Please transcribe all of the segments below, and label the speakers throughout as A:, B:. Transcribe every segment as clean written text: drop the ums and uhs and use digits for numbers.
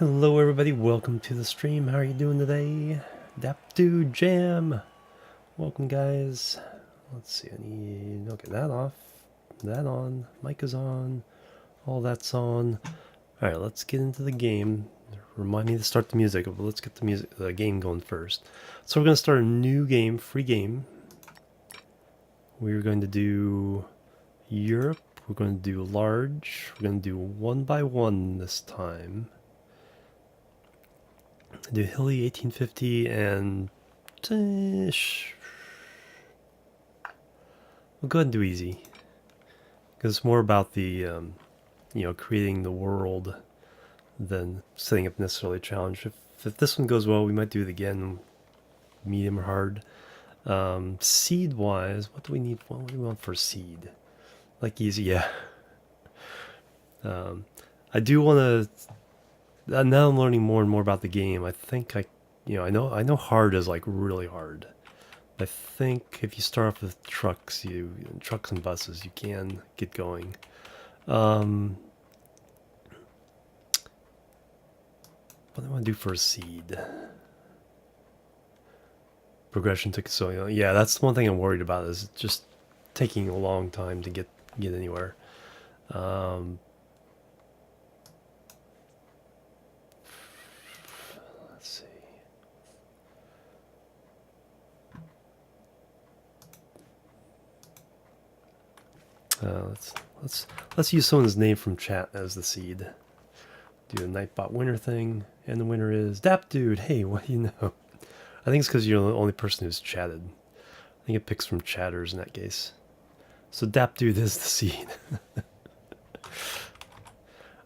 A: Hello everybody, welcome to the stream. How are you doing today? Dapdude Jam! Welcome guys. Let's see, I need... okay, that off. That on. Mic is on. All that's on. Alright, let's get into the game. Remind me to start the music, but let's get the game going first. So we're going to start a new game, free game. We're going to do Europe. We're going to do large. We're going to do 1 by 1 this time. Do hilly 1850 and we'll go ahead and do easy because it's more about the creating the world than setting up necessarily a challenge. If this one goes well, we might do it again, medium or hard. Seed wise, what do we need? What do we want for seed? Like easy, yeah. I do want to. Now I'm learning more and more about the game. I think I know hard is like really hard. I think if you start off with trucks and buses, you can get going. What do I want to do for a seed? Progression took so long. Yeah, that's the one thing I'm worried about, is just taking a long time to get anywhere. Let's use someone's name from chat as the seed. Do a Nightbot winner thing, and the winner is Dapdude. Hey, what do you know? I think it's because you're the only person who's chatted. I think it picks from chatters in that case. So Dapdude is the seed.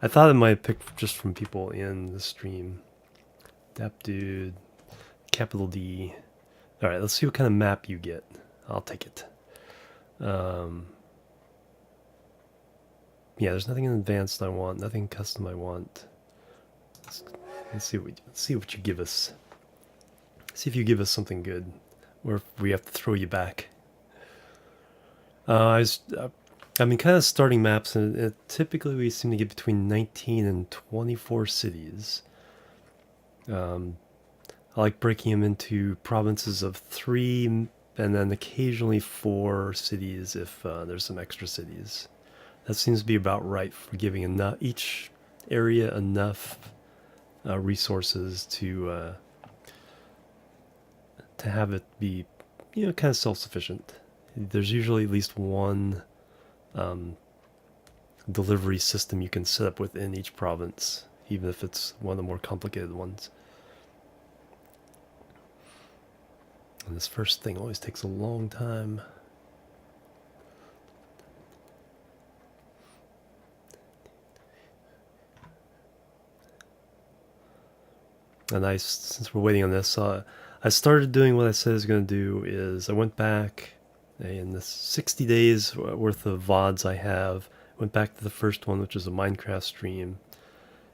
A: I thought it might pick just from people in the stream. Dapdude, capital D. All right, let's see what kind of map you get. I'll take it. Yeah, there's nothing in advanced I want, nothing custom I want. Let's see what you give us. See if you give us something good, or if we have to throw you back. I've been kind of starting maps, and typically we seem to get between 19 and 24 cities. I like breaking them into provinces of 3, and then occasionally 4 cities if there's some extra cities. That seems to be about right for giving each area enough resources to have it be, kind of self-sufficient. There's usually at least one delivery system you can set up within each province, even if it's one of the more complicated ones. And this first thing always takes a long time. And since we're waiting on this, I started doing what I said I was going to do. Is I went back in the 60 days worth of VODs I have, went back to the first one, which is a Minecraft stream,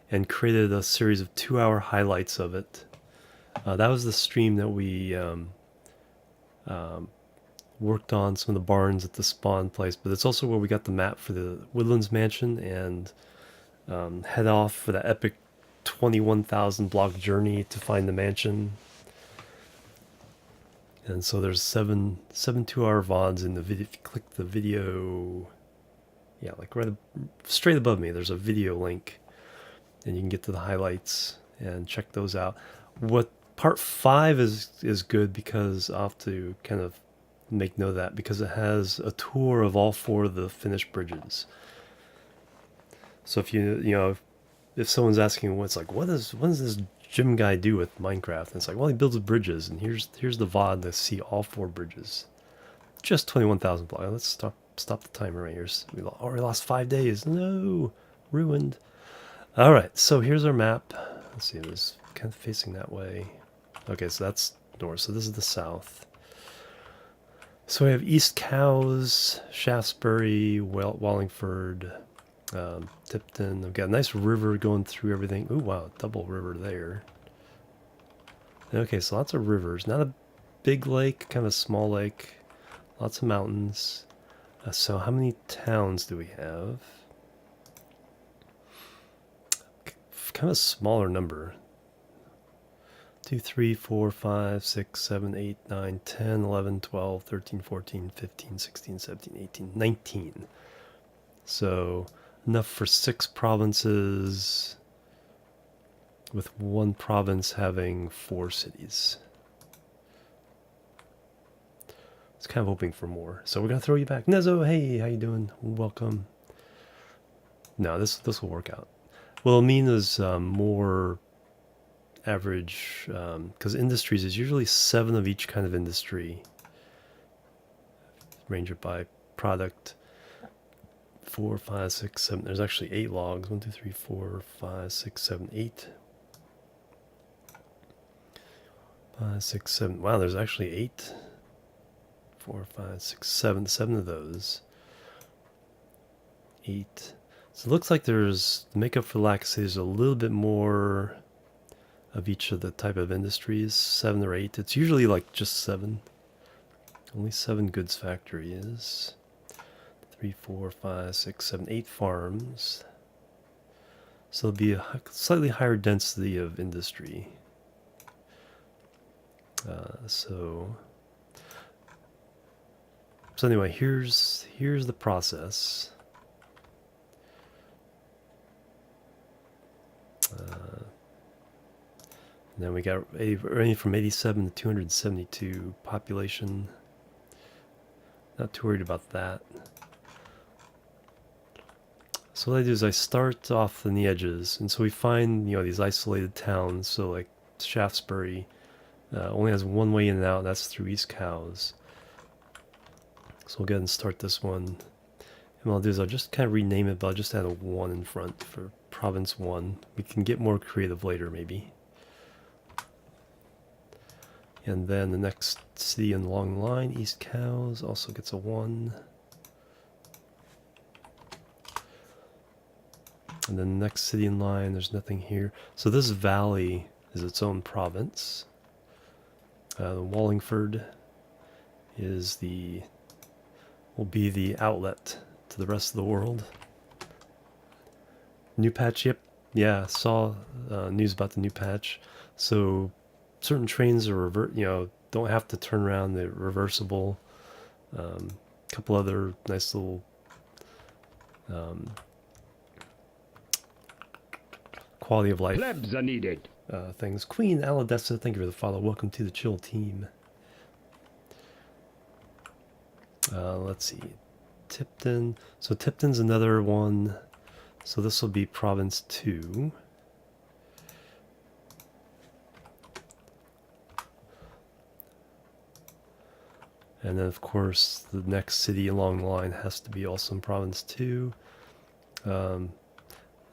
A: and created a series of 2-hour highlights of it. That was the stream that we worked on some of the barns at the spawn place, but it's also where we got the map for the Woodlands Mansion and head off for the epic 21,000 block journey to find the mansion. And so there's seven 2-hour VODs in the video. If you click the video, yeah, like straight above me, there's a video link, and you can get to the highlights and check those out. What part 5 is good, because I'll have to kind of make note of that, because it has a tour of all 4 of the finished bridges. So if if someone's asking what does this Jim guy do with Minecraft? And it's like, well, he builds bridges, and here's the VOD to see all 4 bridges. Just 21,000 blocks. Let's stop the timer right here. We already lost 5 days. No, ruined. All right, so here's our map. Let's see, it was kind of facing that way. Okay, so that's north. So this is the south. So we have East Cowes, Shaftesbury, Wallingford, Tipton. We've got a nice river going through everything. Ooh, wow, double river there. Okay, so lots of rivers. Not a big lake, kind of a small lake. Lots of mountains. So how many towns do we have? kind of a smaller number. 2, 3, 4, 5, 6, 7, 8, 9, 10, 11, 12, 13, 14, 15, 16, 17, 18, 19. So enough for 6 provinces, with one province having 4 cities. I was kind of hoping for more. So we're going to throw you back. Nezo, hey, how you doing? Welcome. No, this will work out. What it'll mean is more average, because industries is usually 7 of each kind of industry. Range it by product. 4, 5, 6, 7. There's actually 8 logs. 1, 2, 3, 4, 5, 6, 7, 8. 5, 6, 7. Wow, there's actually 8. 4, 5, 6, 7. 7 of those. 8. So it looks like there's, to make up for lack of cities, a little bit more of each of the type of industries. 7 or 8. It's usually like just 7. Only 7 goods factories. 3, 4, 5, 6, 7, 8 farms. So there'll be a slightly higher density of industry. So anyway, here's the process. Then we got running from 87 to 272 population. Not too worried about that. So what I do is I start off in the edges, and so we find, you know, these isolated towns. So like Shaftesbury only has one way in and out, and that's through East Cowes. So we'll go ahead and start this one. And what I'll do is I'll just kind of rename it, but I'll just add a 1 in front for Province 1. We can get more creative later, maybe. And then the next city along the line, East Cowes, also gets a 1. And then the next city in line, there's nothing here. So this valley is its own province. Wallingford will be the outlet to the rest of the world. New patch, yep. Yeah, saw news about the new patch. So certain trains are don't have to turn around, they're reversible. Couple other nice little quality of life
B: Plebs are needed.
A: Things. Queen Aladessa, thank you for the follow. Welcome to the chill team. Let's see, Tipton. So Tipton's another one. So this will be Province 2. And then, of course, the next city along the line has to be also in Province 2.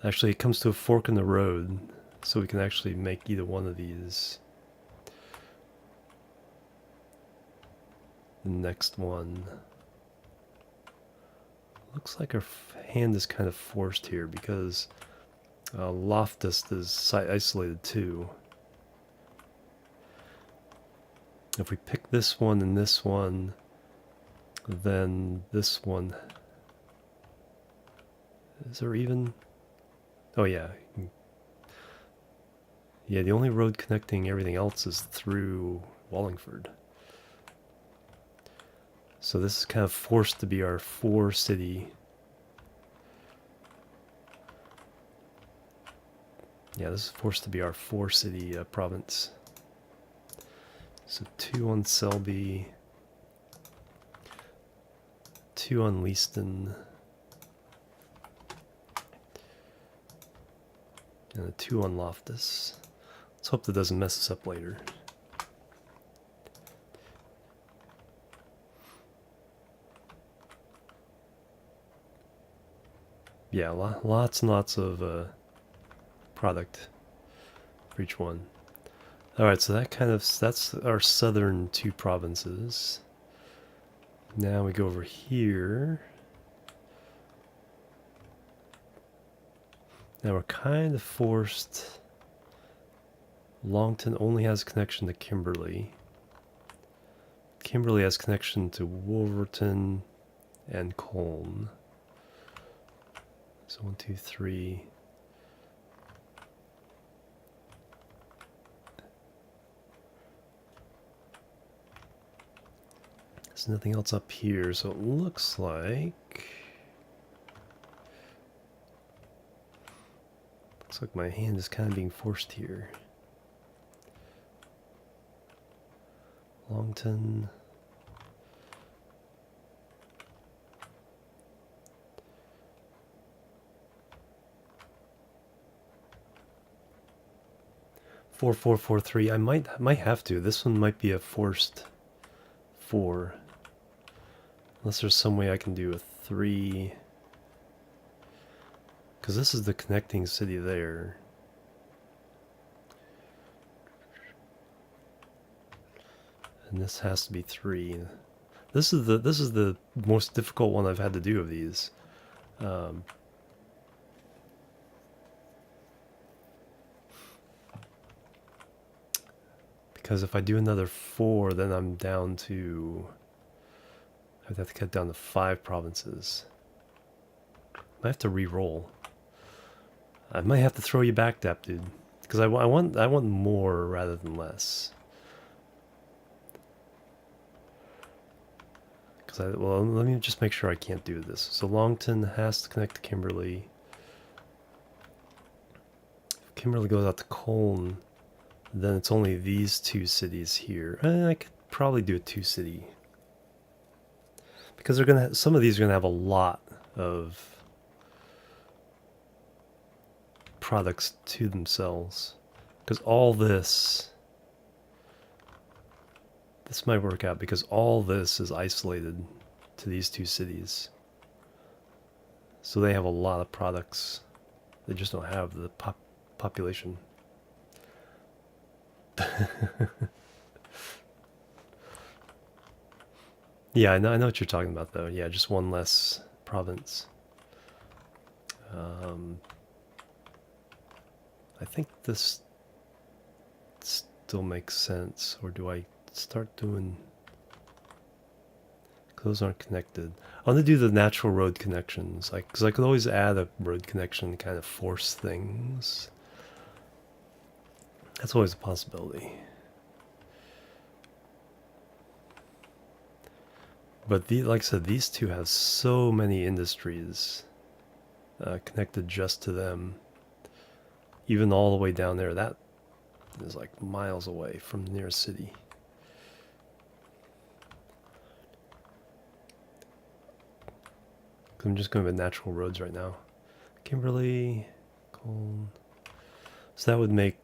A: Actually, it comes to a fork in the road, so we can actually make either one of these. The next one. Looks like our hand is kind of forced here because Loftus is isolated too. If we pick this one and this one, then this one, is there even? Oh yeah. Yeah, the only road connecting everything else is through Wallingford. So this is kind of forced to be our 4 city. Yeah, this is forced to be our 4 city province. So 2 on Selby, 2 on Leaston, and a 2 on Loftus. Let's hope that doesn't mess us up later. Yeah, lots and lots of product for each one. Alright, so that's our southern 2 provinces. Now we go over here. Now we're kind of forced. Longton only has connection to Kimberley. Kimberley has connection to Wolverton and Colne. So 1, 2, 3. There's nothing else up here, so it looks like... Looks like my hand is kind of being forced here. Longton. Four, 4, 4, 3. I might have to. This one might be a forced 4. Unless there's some way I can do a 3. Because this is the connecting city there. And this has to be 3. This is the most difficult one I've had to do of these. Because if I do another 4, then I'm down to... I'd have to cut down to 5 provinces. I have to re-roll. I might have to throw you back, Dap dude, because I want more rather than less. Well, let me just make sure I can't do this. So Longton has to connect to Kimberley. If Kimberley goes out to Colne, then it's only these 2 cities here. I could probably do a 2-city. Because they're gonna some of these are gonna have a lot of products to themselves. Because all this might work out because all this is isolated to these 2 cities. So they have a lot of products. They just don't have the population. Yeah, I know what you're talking about though. Yeah, just one less province. I think this still makes sense, or do I start doing... Those aren't connected. I want to do the natural road connections, because I could always add a road connection to kind of force things. That's always a possibility. But like I said, these 2 have so many industries connected just to them. Even all the way down there, that is like miles away from the nearest city. I'm just going with natural roads right now. Kimberley, Colne. So that would make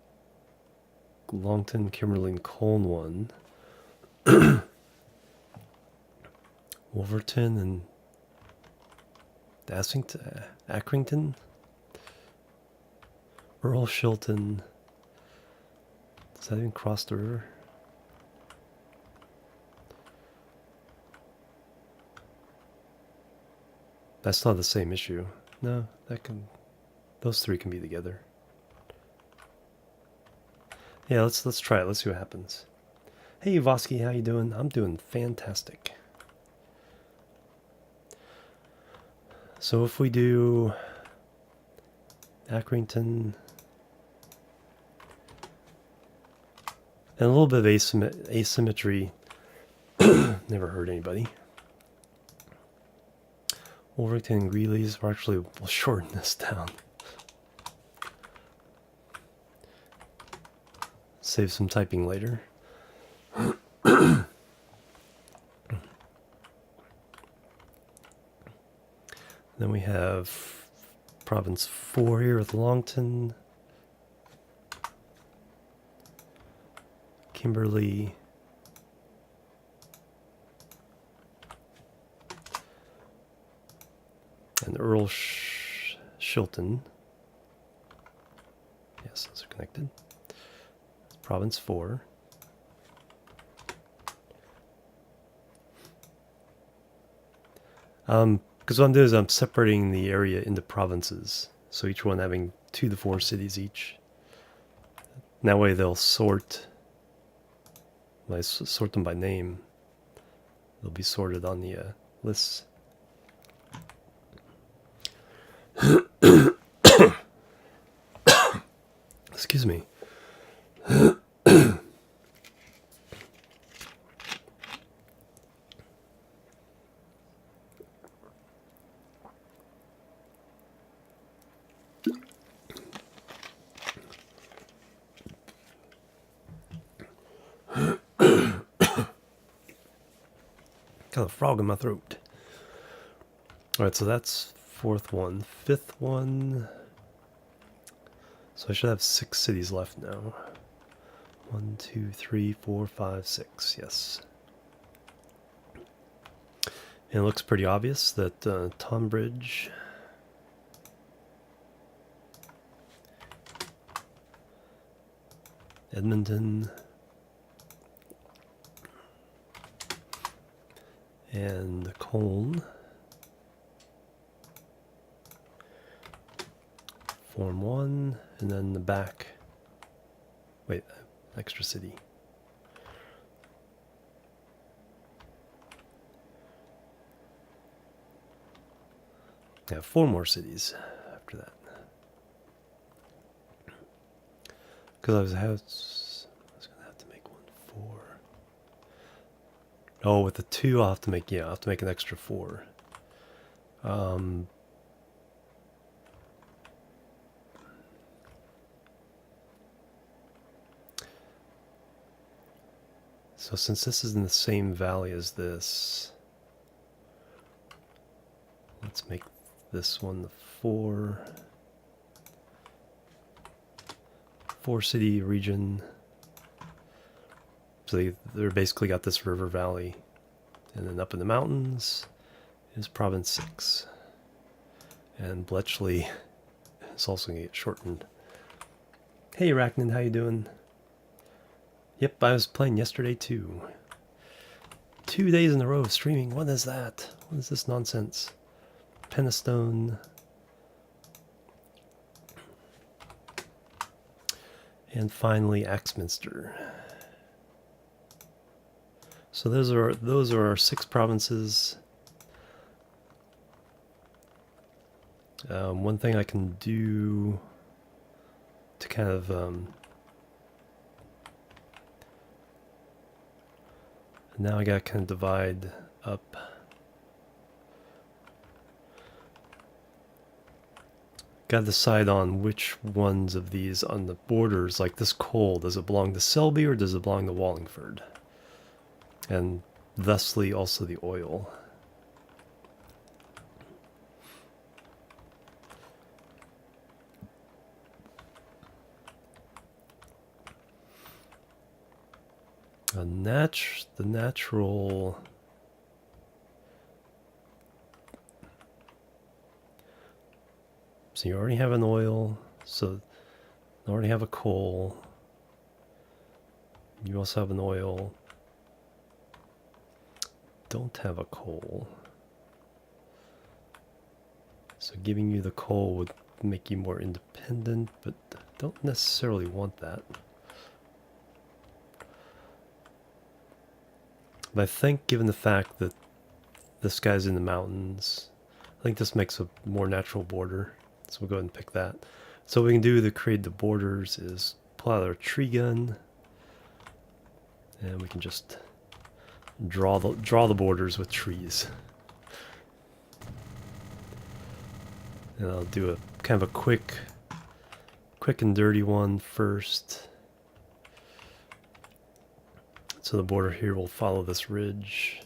A: Longton, Kimberley, and Colne 1. Wolverton and Accrington. Earl Shilton. Does that even cross the river? That's not the same issue. No, those 3 can be together. Yeah, let's try it. Let's see what happens. Hey Vosky, how you doing? I'm doing fantastic. So if we do Accrington and a little bit of asymmetry never hurt anybody. Wolverton and Greeley's, we'll shorten this down. Save some typing later. Then we have Province 4 here with Longton, Kimberley, and Earl Shilton. Yes, those are connected. Province 4. Because what I'm doing is I'm separating the area into provinces, so each one having 2 to 4 cities each. And that way they'll sort. When I sort them by name, they'll be sorted on the lists. Excuse me. Got a frog in my throat. Alright, so that's fourth one. Fifth one. So I should have 6 cities left now. 1, 2, 3, 4, 5, 6. Yes. And it looks pretty obvious that Tonbridge, Edmonton, and Colne form one, and then the back. Wait, extra city. Yeah, 4 more cities after that. Because I was going to have to make 1 4. Oh, with the 2, I'll have to make, yeah, I'll have to make an extra 4. So since this is in the same valley as this, let's make this one the 4 city region. So they're basically got this river valley, and then up in the mountains is province 6, and Bletchley is also going to get shortened. Hey Arachnid, how you doing? Yep, I was playing yesterday too. 2 days in a row of streaming. What is that? What is this nonsense? Penistone. And finally Axminster. So those are our 6 provinces. One thing I can do to kind of now I gotta kind of divide up. Gotta decide on which ones of these on the borders, like this coal, does it belong to Selby or does it belong to Wallingford? And thusly also the oil. The natural. So you already have an oil, so you already have a coal. You also have an oil. Don't have a coal. So giving you the coal would make you more independent, but don't necessarily want that. But I think given the fact that this guy's in the mountains, I think this makes a more natural border. So we'll go ahead and pick that. So what we can do to create the borders is pull out our tree gun, and we can just draw the borders with trees. And I'll do a kind of a quick and dirty one first. So the border here will follow this ridge.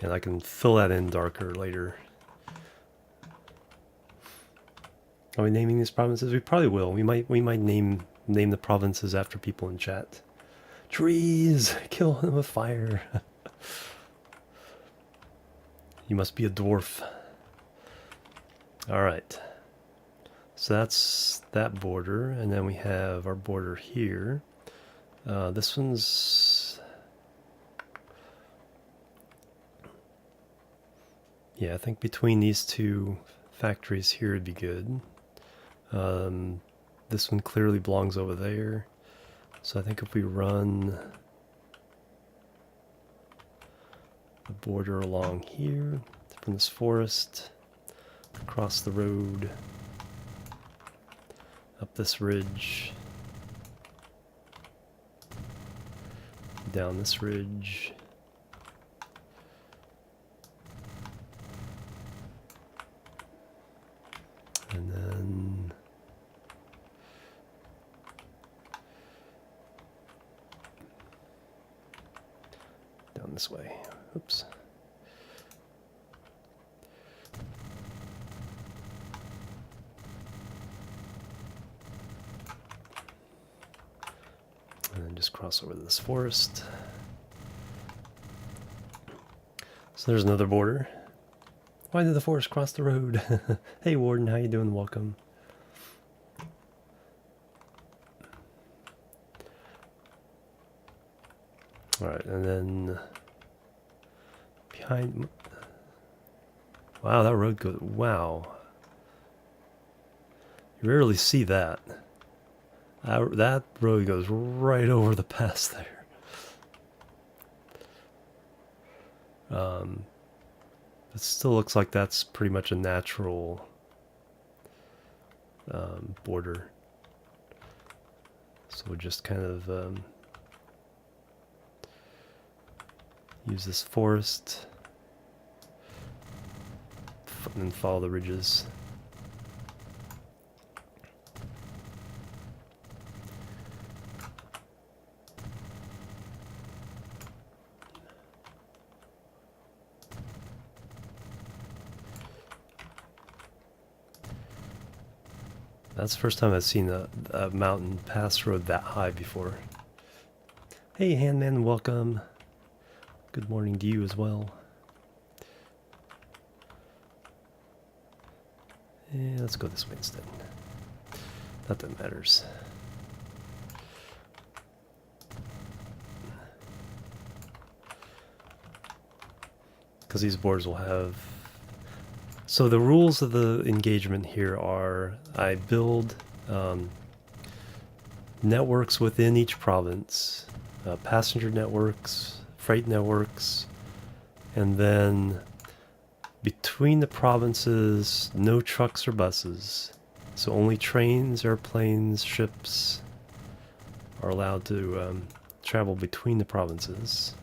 A: And I can fill that in darker later. Are we naming these provinces? We probably will. We might name the provinces after people in chat. Trees! Kill them with fire. You must be a dwarf. Alright. So that's that border, and then we have our border here. This one's... Yeah, I think between these 2 factories here would be good. this one clearly belongs over there. So I think if we run the border along here from this forest, across the road, up this ridge, down this ridge, and then down this way. Oops. And then just cross over this forest. So there's another border. Why did the forest cross the road? Hey Warden, how you doing? Welcome. Alright, and then behind... Wow, that road goes... Wow. You rarely see that. That road goes right over the pass there. It still looks like that's pretty much a natural border. So we'll just kind of use this forest and then follow the ridges. That's the first time I've seen a mountain pass road that high before. Hey Handman, welcome. Good morning to you as well. Yeah, let's go this way instead. Not that it matters. Because these boards will have... So the rules of the engagement here are I build networks within each province, passenger networks, freight networks, and then between the provinces, no trucks or buses. So only trains, airplanes, ships are allowed to travel between the provinces.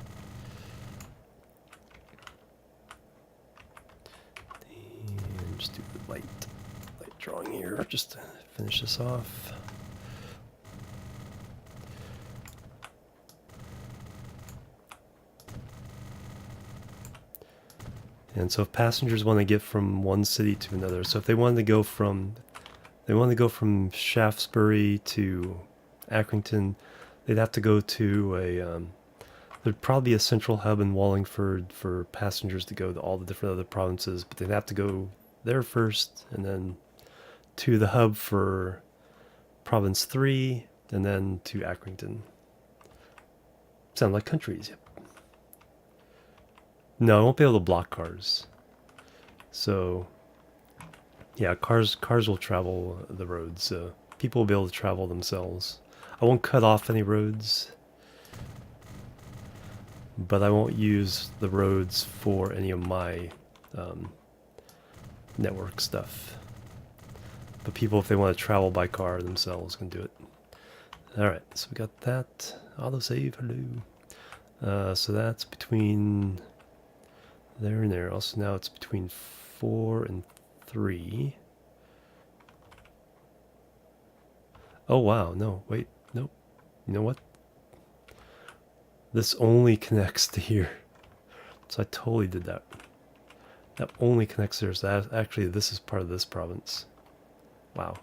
A: And just do the light drawing here just to finish this off. And so if passengers want to get from one city to another, so if they wanted to go from Shaftesbury to Accrington, they'd have to go to there'd probably be a central hub in Wallingford for passengers to go to all the different other provinces, but they'd have to go there first, and then to the hub for Province 3, and then to Accrington. Sound like countries, yep. No, I won't be able to block cars. So, yeah, cars will travel the roads. So people will be able to travel themselves. I won't cut off any roads, but I won't use the roads for any of my network stuff. But people, if they want to travel by car themselves, can do it. Alright, so we got that. Autosave, hello. So that's between there and there. Also now it's between 4 and 3. Oh wow, no, wait, nope. You know what? This only connects to here. So I totally did that. That only connects there. So that, actually this is part of this province. Wow.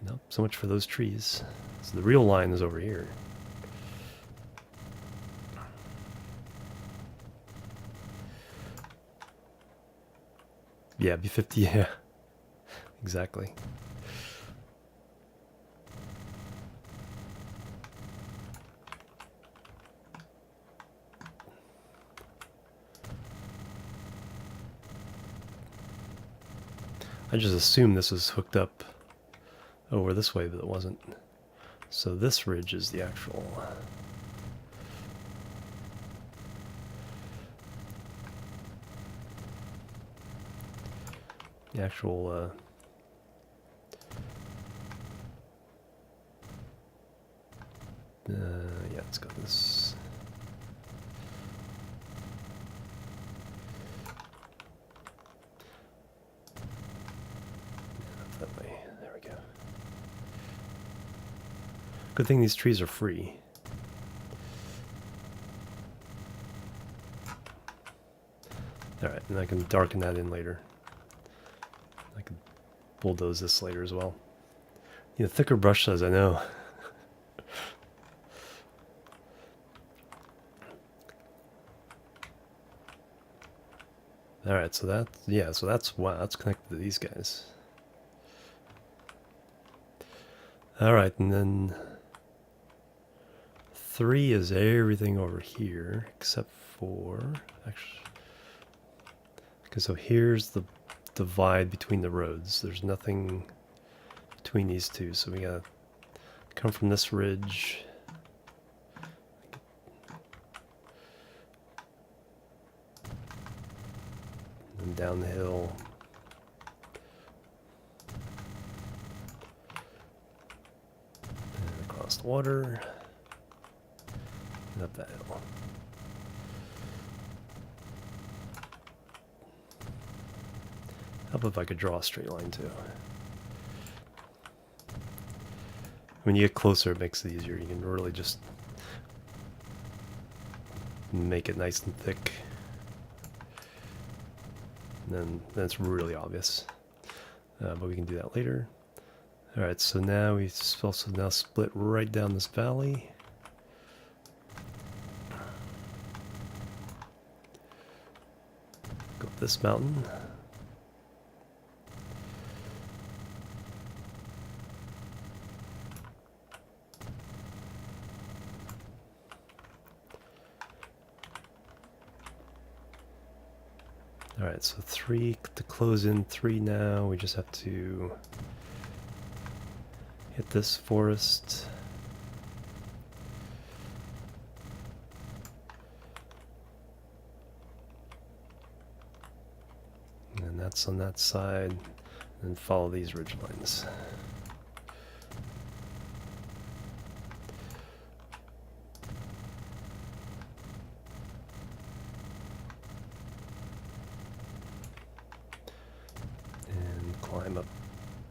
A: Nope, so much for those trees. So the real line is over here. Yeah, B50, yeah. Exactly. I just assumed this was hooked up over this way, but it wasn't. So this ridge is the actual... yeah, let's go this. That way. There we go. Good thing these trees are free. Alright, and I can darken that in later. I can bulldoze this later as well. You know, thicker brush says, I know. Alright, so that, yeah, so that's, wow, that's connected to these guys. Alright, and then 3 is everything over here, except for, actually, okay, so here's the divide between the roads. There's nothing between these two, so we gotta come from this ridge. And down the hill. And across the water. And up that hill. How about if I could draw a straight line too? When you get closer, it makes it easier. You can really just make it nice and thick. And then it's really obvious. But we can do that later. Alright, so now we also now split right down this valley. Go up this mountain. Alright, so 3 to close in 3 now. We just have to hit this forest. And that's on that side. And follow these ridge lines.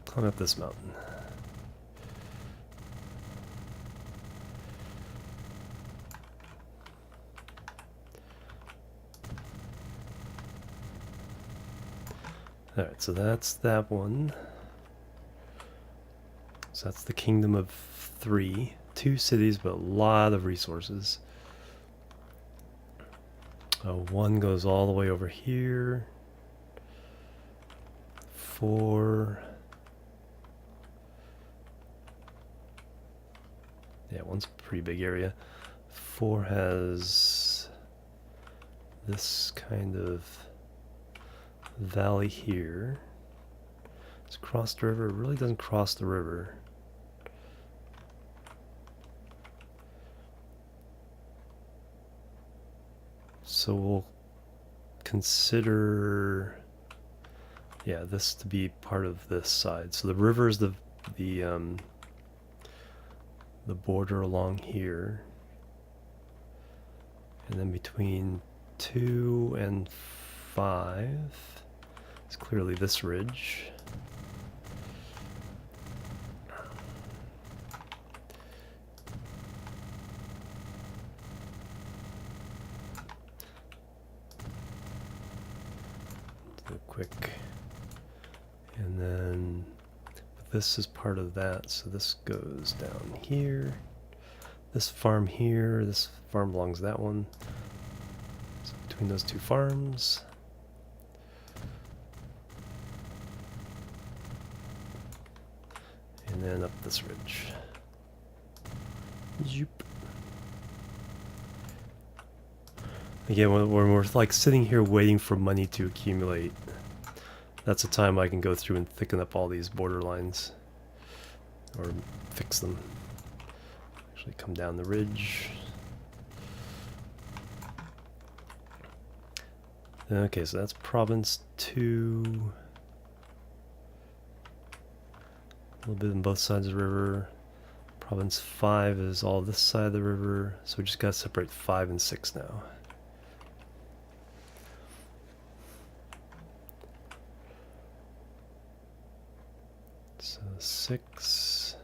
A: Climb up this mountain. Alright, so that's that one. So that's the Kingdom of 3. 2 cities, but a lot of resources. 1 goes all the way over here. 4... yeah, 1's a pretty big area. 4 has this kind of valley here. It's crossed the river. It really doesn't cross the river. So we'll consider, yeah, this to be part of this side. So the river is the border along here, and then between 2 and 5 is clearly this ridge. Do a quick, and then this is part of that, so this goes down here. This farm here, this farm belongs to that one. So between those 2 farms. And then up this ridge. Zoop. Again, when we're like sitting here waiting for money to accumulate, that's a time I can go through and thicken up all these border lines. or fix them. Actually come down the ridge. Okay, so that's province 2. A little bit on both sides of the river. Province 5 is all this side of the river, so we just gotta separate 5 and 6 now. So 6,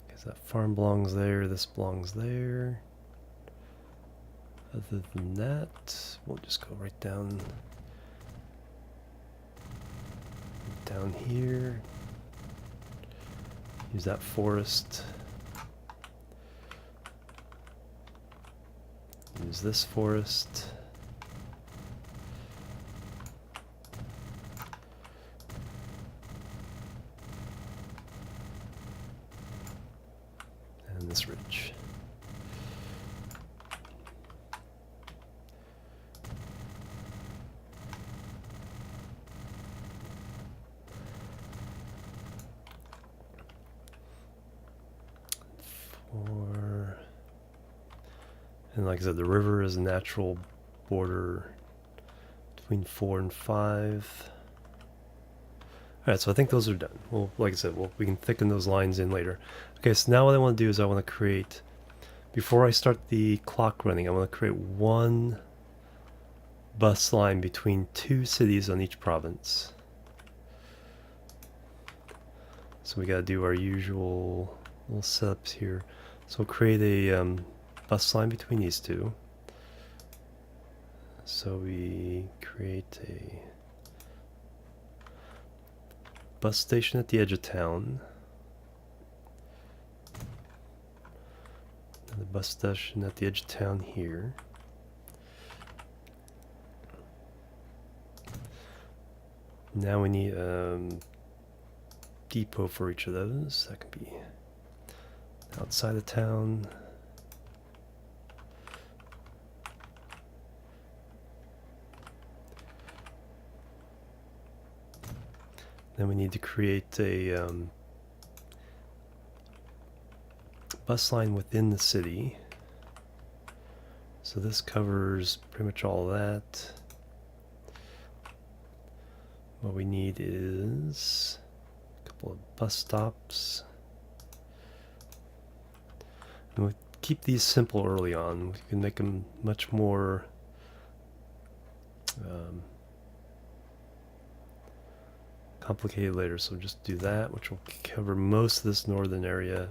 A: because that farm belongs there, this belongs there. Other than that, we'll just go right down here. Use that forest. Use this forest. And this ridge. And like I said, the river is a natural border between 4 and 5. Alright, so I think those are done. Well, like I said, we can thicken those lines in later. Okay, so now what I want to do is I want to create, before I start the clock running, I want to create one bus line between 2 cities on each province. So we got to do our usual little setups here. So we'll create a bus line between these 2. So we create a bus station at the edge of town. And the bus station at the edge of town here. Now we need a depot for each of those. That could be outside of town. Then we need to create a bus line within the city. So this covers pretty much all of that. What we need is a couple of bus stops. And we keep these simple early on. We can make them much more complicated later, so just do that, which will cover most of this northern area,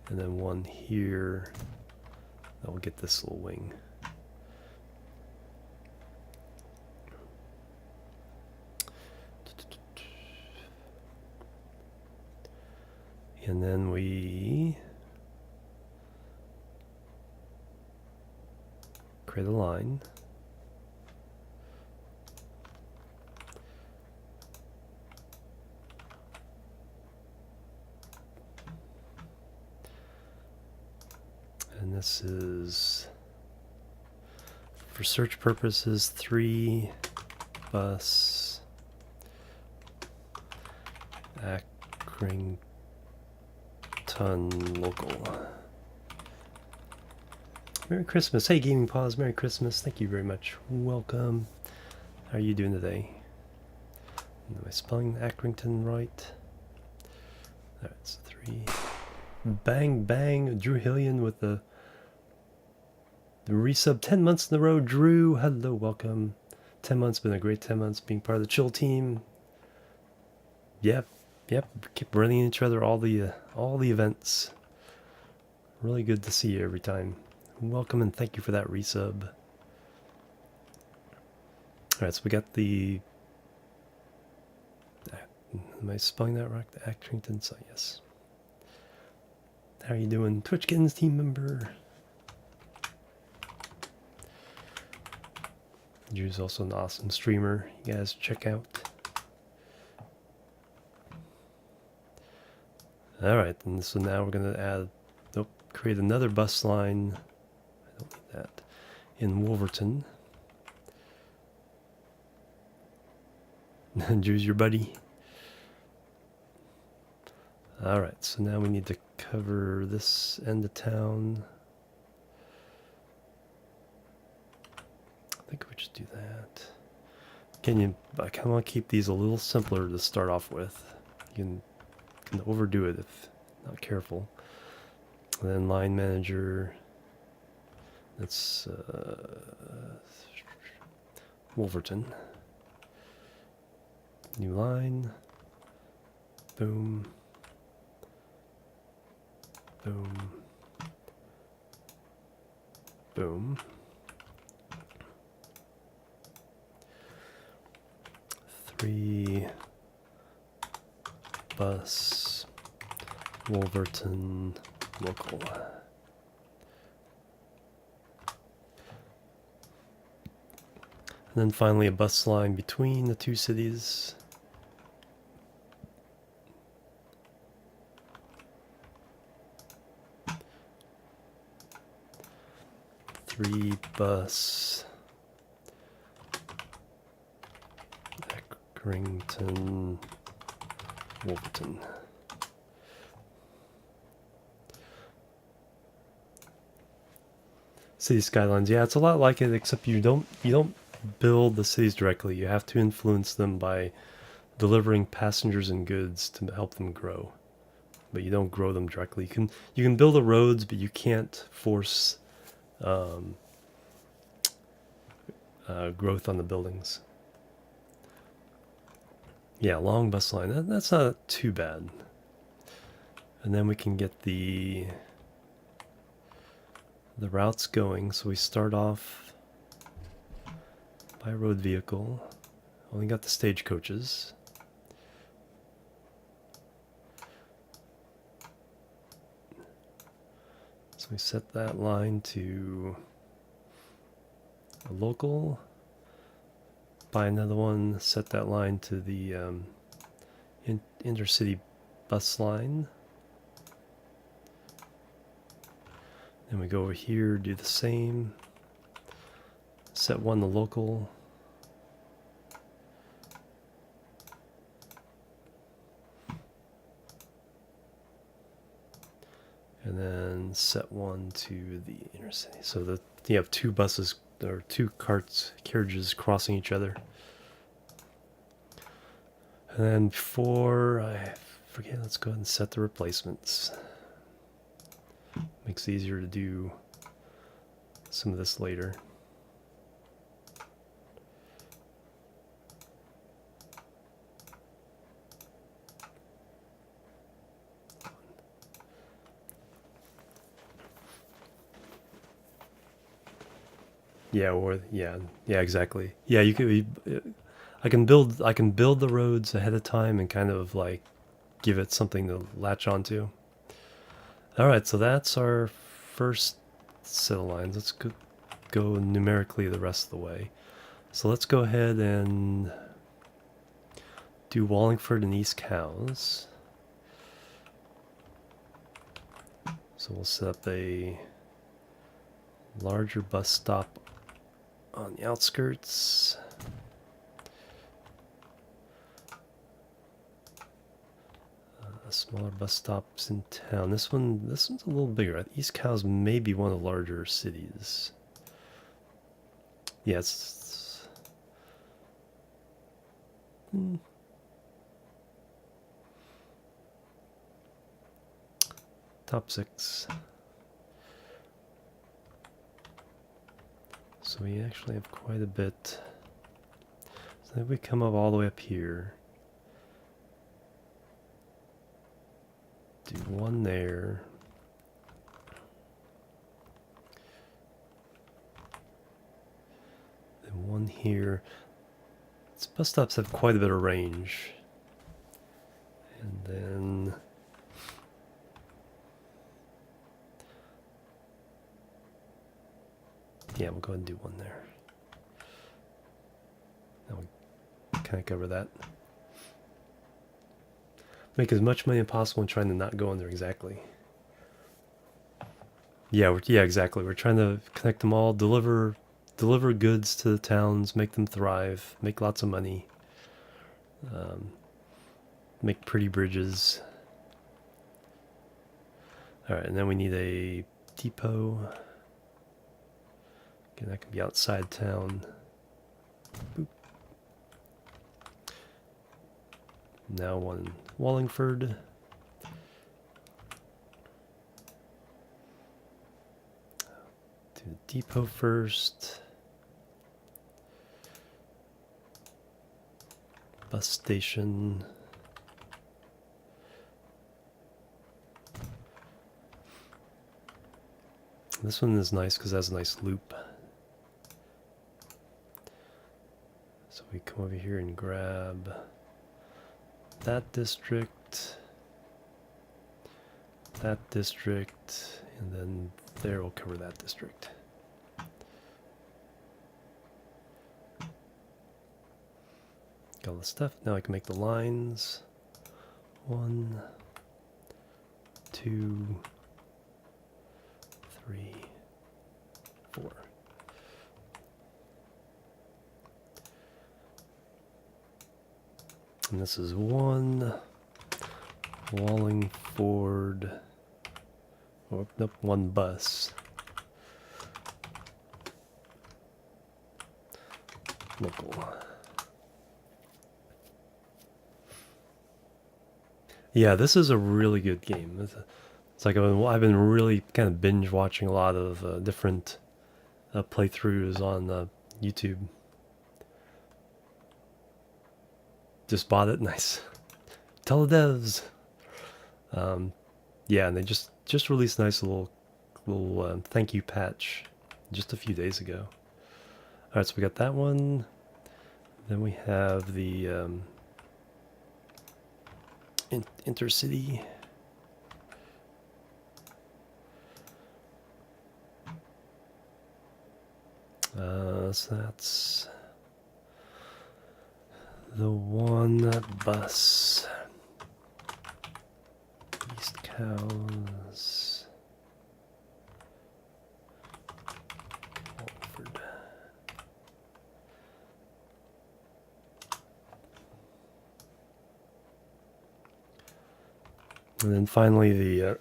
A: and then one here that will get this little wing. And then we create a line. And this is, for search purposes, 3 bus Accrington local. Merry Christmas. Hey, Gaming Pause. Merry Christmas. Thank you very much. Welcome. How are you doing today? Am I spelling Accrington right? Alright, so 3. Bang, bang. Drew Hillian with the resub 10 months in a row. Drew, hello, welcome. 10 months, been a great 10 months being part of the Chill team. Yep, keep running into each other all the events. Really good to see you every time. Welcome and thank you for that resub. Alright, so we got the, am I spelling that right? The Accrington site, yes. How are you doing? Twitchkins team member. Drew's also an awesome streamer. You guys check out. Alright, and so now we're going to add, create another bus line. I don't need that. In Wolverton. Drew's your buddy. Alright, so now we need to cover this end of town. I think we should do that. I kind of want to keep these a little simpler to start off with. You can overdo it if not careful. And then line manager. That's Wolverton. New line. Boom. Boom. Boom. 3 bus Wolverton local. And then finally a bus line between the two cities. Three bus Accrington Wolverton. City skylines, yeah, it's a lot like it, except you don't build the cities directly. You have to influence them by delivering passengers and goods to help them grow. But you don't grow them directly. You can build the roads, but you can't force growth on the buildings. Yeah, long bus line. That's not too bad. And then we can get the routes going. So we start off by road vehicle. Only got the stagecoaches. So we set that line to a local. Buy another one, set that line to the intercity bus line. Then we go over here, do the same. Set one to local. And then set one to the intercity. So that you have two buses or two carriages crossing each other. And then before I forget, let's go ahead and set the replacements. Makes it easier to do some of this later. Yeah, exactly. Yeah, you could. I can build the roads ahead of time and kind of like give it something to latch onto. All right, so that's our first set of lines. Let's go numerically the rest of the way. So let's go ahead and do Wallingford and East Cowes. So we'll set up a larger bus stop on the outskirts. Smaller bus stops in town. This one's a little bigger. East Cowes may be one of the larger cities. Yeah, it's top 6. So we actually have quite a bit. So if we come up all the way up here, do one there. Then one here. These bus stops have quite a bit of range. And then yeah, we'll go ahead and do one there. Now we kind of cover that. Make as much money as possible and trying to not go in there exactly. Yeah, exactly. We're trying to connect them all, deliver goods to the towns, make them thrive, make lots of money, make pretty bridges. All right, and then we need a depot. Again, that can be outside town. Boop. Now one in Wallingford. Do the depot first. Bus station. This one is nice because it has a nice loop. So we come over here and grab that district, and then there we'll cover that district. Got all the stuff. Now I can make the lines. 1, 2, 3, 4. And this is 1 Wallingford. Oh, nope, 1 bus. Local. Yeah, this is a really good game. It's like I've been really kind of binge watching a lot of different playthroughs on YouTube. Just bought it, nice. Tell the devs. Yeah, and they just released a nice little thank you patch just a few days ago. All right, so we got that one. Then we have the intercity. So that's the 1 bus. East Cows. Walford. And then finally the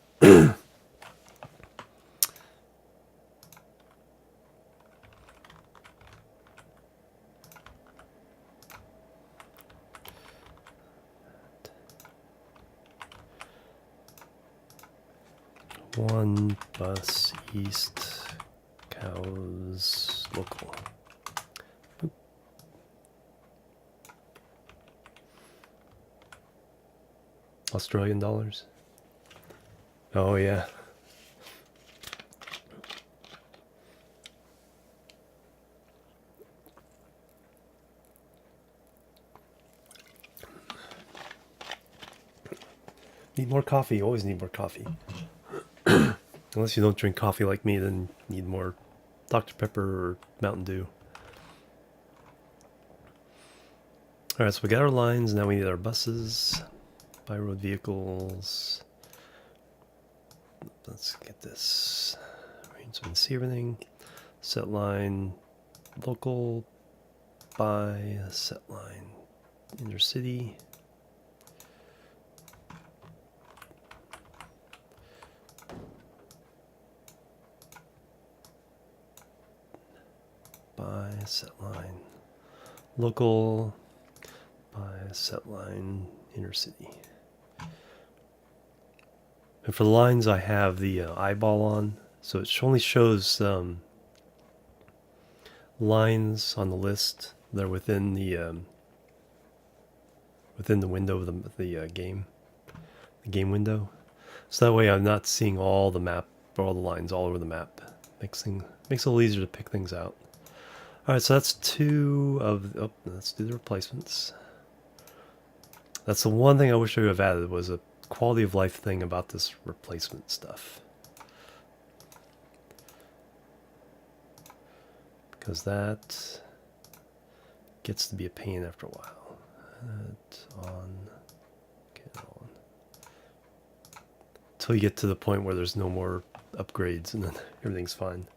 A: 1 bus East Cows local. Boop. Australian dollars. Oh yeah. Need more coffee. Always need more coffee. Unless you don't drink coffee like me, then you need more Dr. Pepper or Mountain Dew. Alright, so we got our lines. Now we need our buses. By road vehicles. Let's get this. Range so we can see everything. Set line. Local. By. Set line. Intercity. By set line local, by set line intercity. And for the lines I have the eyeball on, so it only shows lines on the list that are within the window of the game window. So that way I'm not seeing all the map or all the lines all over the map. Makes it a little easier to pick things out. All right, so that's 2 of. Oh, let's do the replacements. That's the one thing I wish I would have added was a quality of life thing about this replacement stuff, because that gets to be a pain after a while. Get on. Until you get to the point where there's no more upgrades and then everything's fine.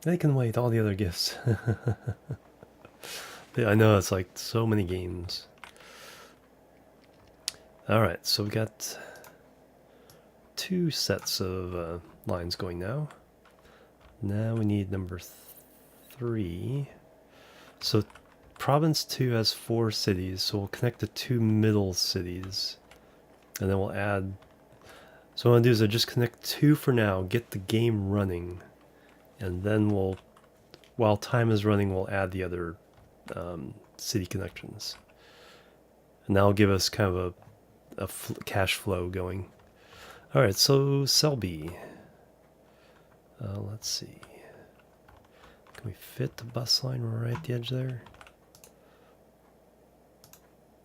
A: They can wait, all the other gifts. Yeah, I know, it's like so many games. All right, so we got 2 sets of lines going now. Now we need number 3. So province 2 has 4 cities, so we'll connect the 2 middle cities, and then we'll add. So what I'm gonna do is I just connect 2 for now, get the game running, and then we'll, while time is running, we'll add the other city connections, and that'll give us kind of a cash flow going. All right, so Selby. Let's see. Can we fit the bus line right at the edge there?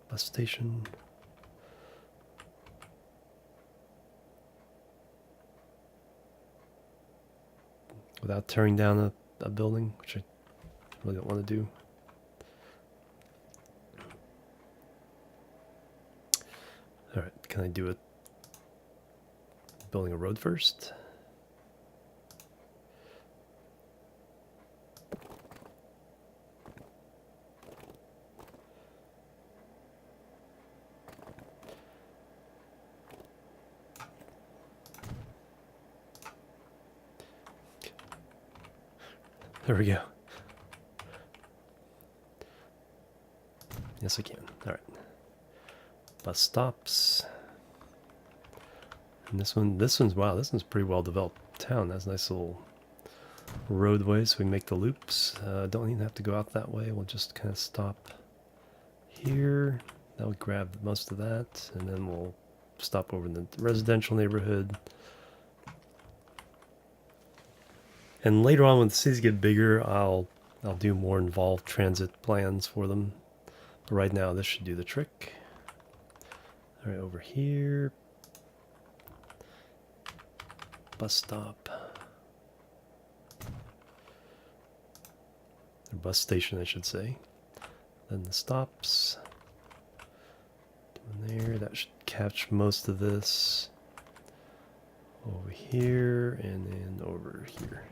A: Bus station. Without tearing down a building, which I really don't want to do. All right, can I do it? Building a road first. There we go. Yes, I can. All right. Bus stops. And wow, this one's pretty well developed town. That's a nice little roadway, so we make the loops. Don't even have to go out that way. We'll just kind of stop here. That would grab most of that, and then we'll stop over in the residential neighborhood. And later on, when the cities get bigger, I'll do more involved transit plans for them. But right now, this should do the trick. All right, over here, bus stop, or bus station, I should say. Then the stops. Down there, that should catch most of this. Over here, and then over here.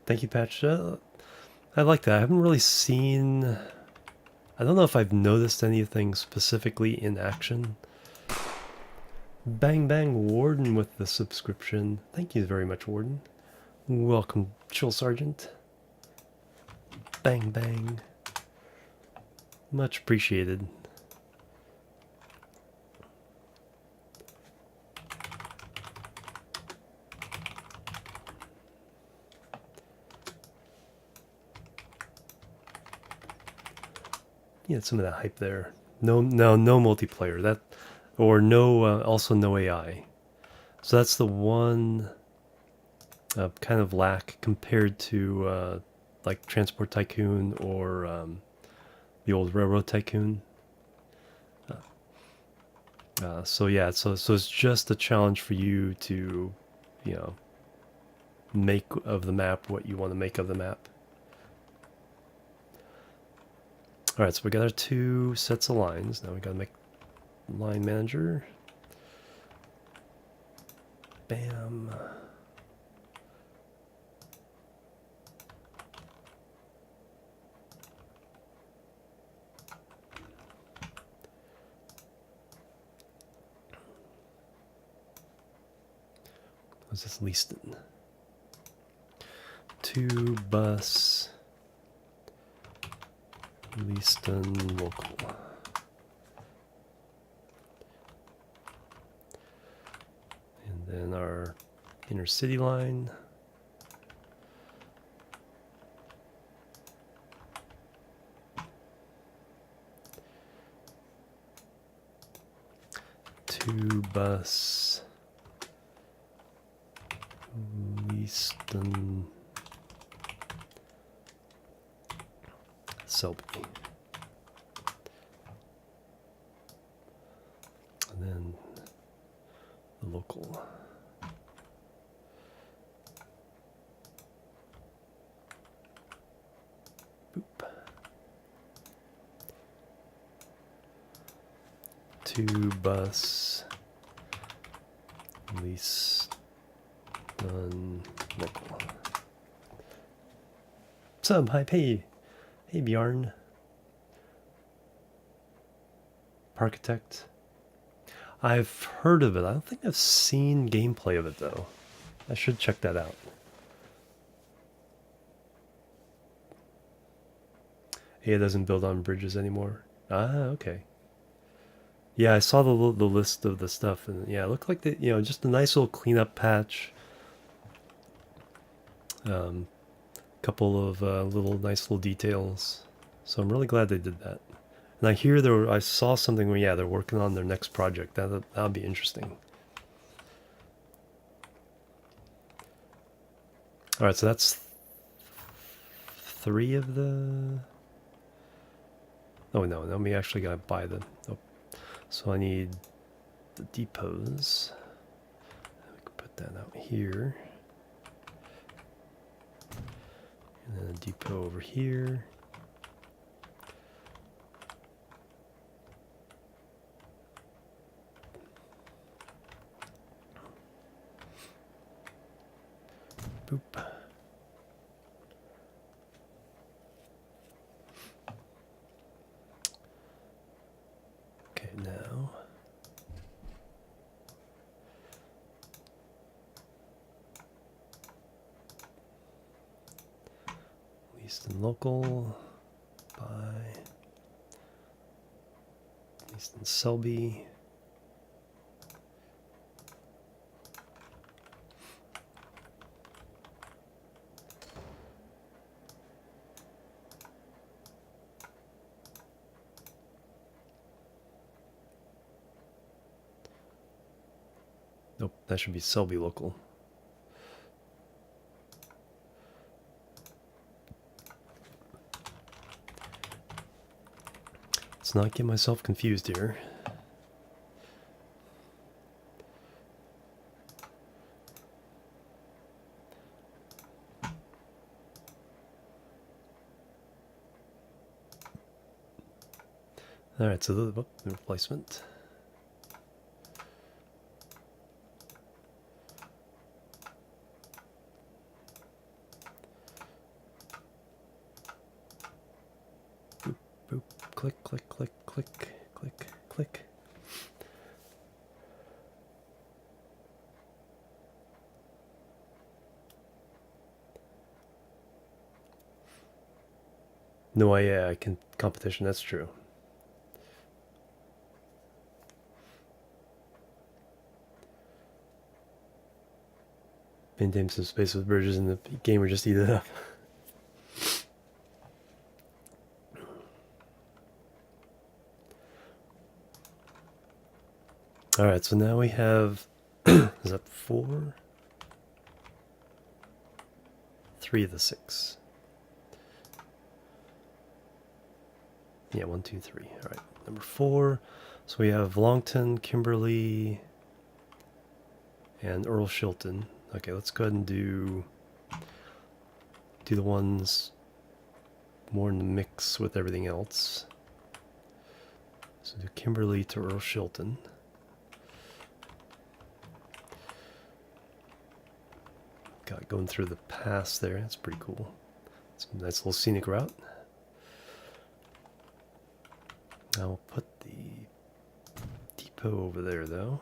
A: Thank you, Patch. I like that. I haven't really seen. I don't know if I've noticed anything specifically in action. Bang Bang Warden with the subscription. Thank you very much, Warden. Welcome, Chill Sergeant. Bang Bang. Much appreciated. Yeah, some of that hype there. No multiplayer. That, or no, also no AI. So that's the one kind of lack compared to like Transport Tycoon or the old Railroad Tycoon. So yeah, so it's just a challenge for you to, you know, make of the map what you want to make of the map. All right, so we got our 2 sets of lines. Now we got to make line manager. Bam. Was this Leaston? 2 bus. Leaston local. And then our inner city line. Two bus. Leaston. Selby. And then the local. Boop. 2 bus. Leaston local. Sub, hi, hey. Hey, Bjorn. Architect. I've heard of it. I don't think I've seen gameplay of it though. I should check that out. Hey, it doesn't build on bridges anymore. Ah, okay. Yeah, I saw the list of the stuff, and yeah, it looked like just a nice little cleanup patch. Couple of nice little details. So I'm really glad they did that. And I saw something where they're working on their next project. That'll be interesting. All right, so that's 3 of the. Oh no, we actually gotta buy the. Oh. So I need the depots. We can put that out here. And then a depot over here. Boop. Okay, now. Least and local. Buy. Least and Selby. Nope, that should be Selby local. Let's not get myself confused here. All right, so the replacement. Boop, boop, click, click, click, click, click, click. No, I can competition. That's true. Maintain some space with bridges in the game or just eat it up. All right, so now we have, is that 4? 3 of the 6. Yeah, 1, 2, 3. All right, number 4. So we have Longton, Kimberly, and Earl Shilton. Okay, let's go ahead and do the ones more in the mix with everything else. So do Kimberly to Earl Shilton. Got going through the pass there. That's pretty cool. It's a nice little scenic route. I'll put the depot over there though.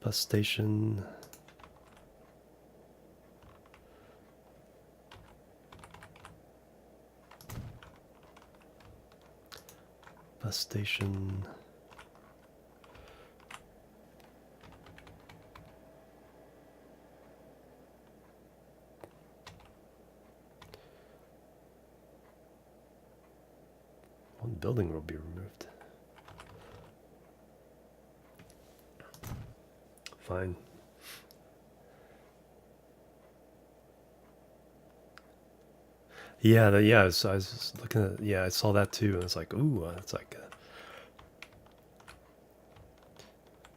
A: Bus station. Bus station. One building will be removed. Fine. Yeah, I was just looking at. Yeah, I saw that too, and it's like, ooh, it's like,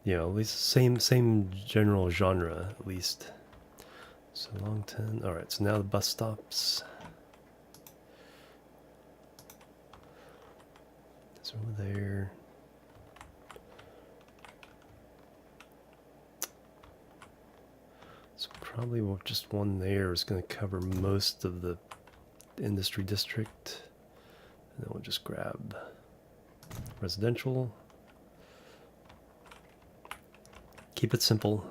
A: at least same general genre at least. So Longton. All right, so now the bus stops. It's over there. So Probably just one there is going to cover most of the industry district. And then we'll just grab residential. Keep it simple.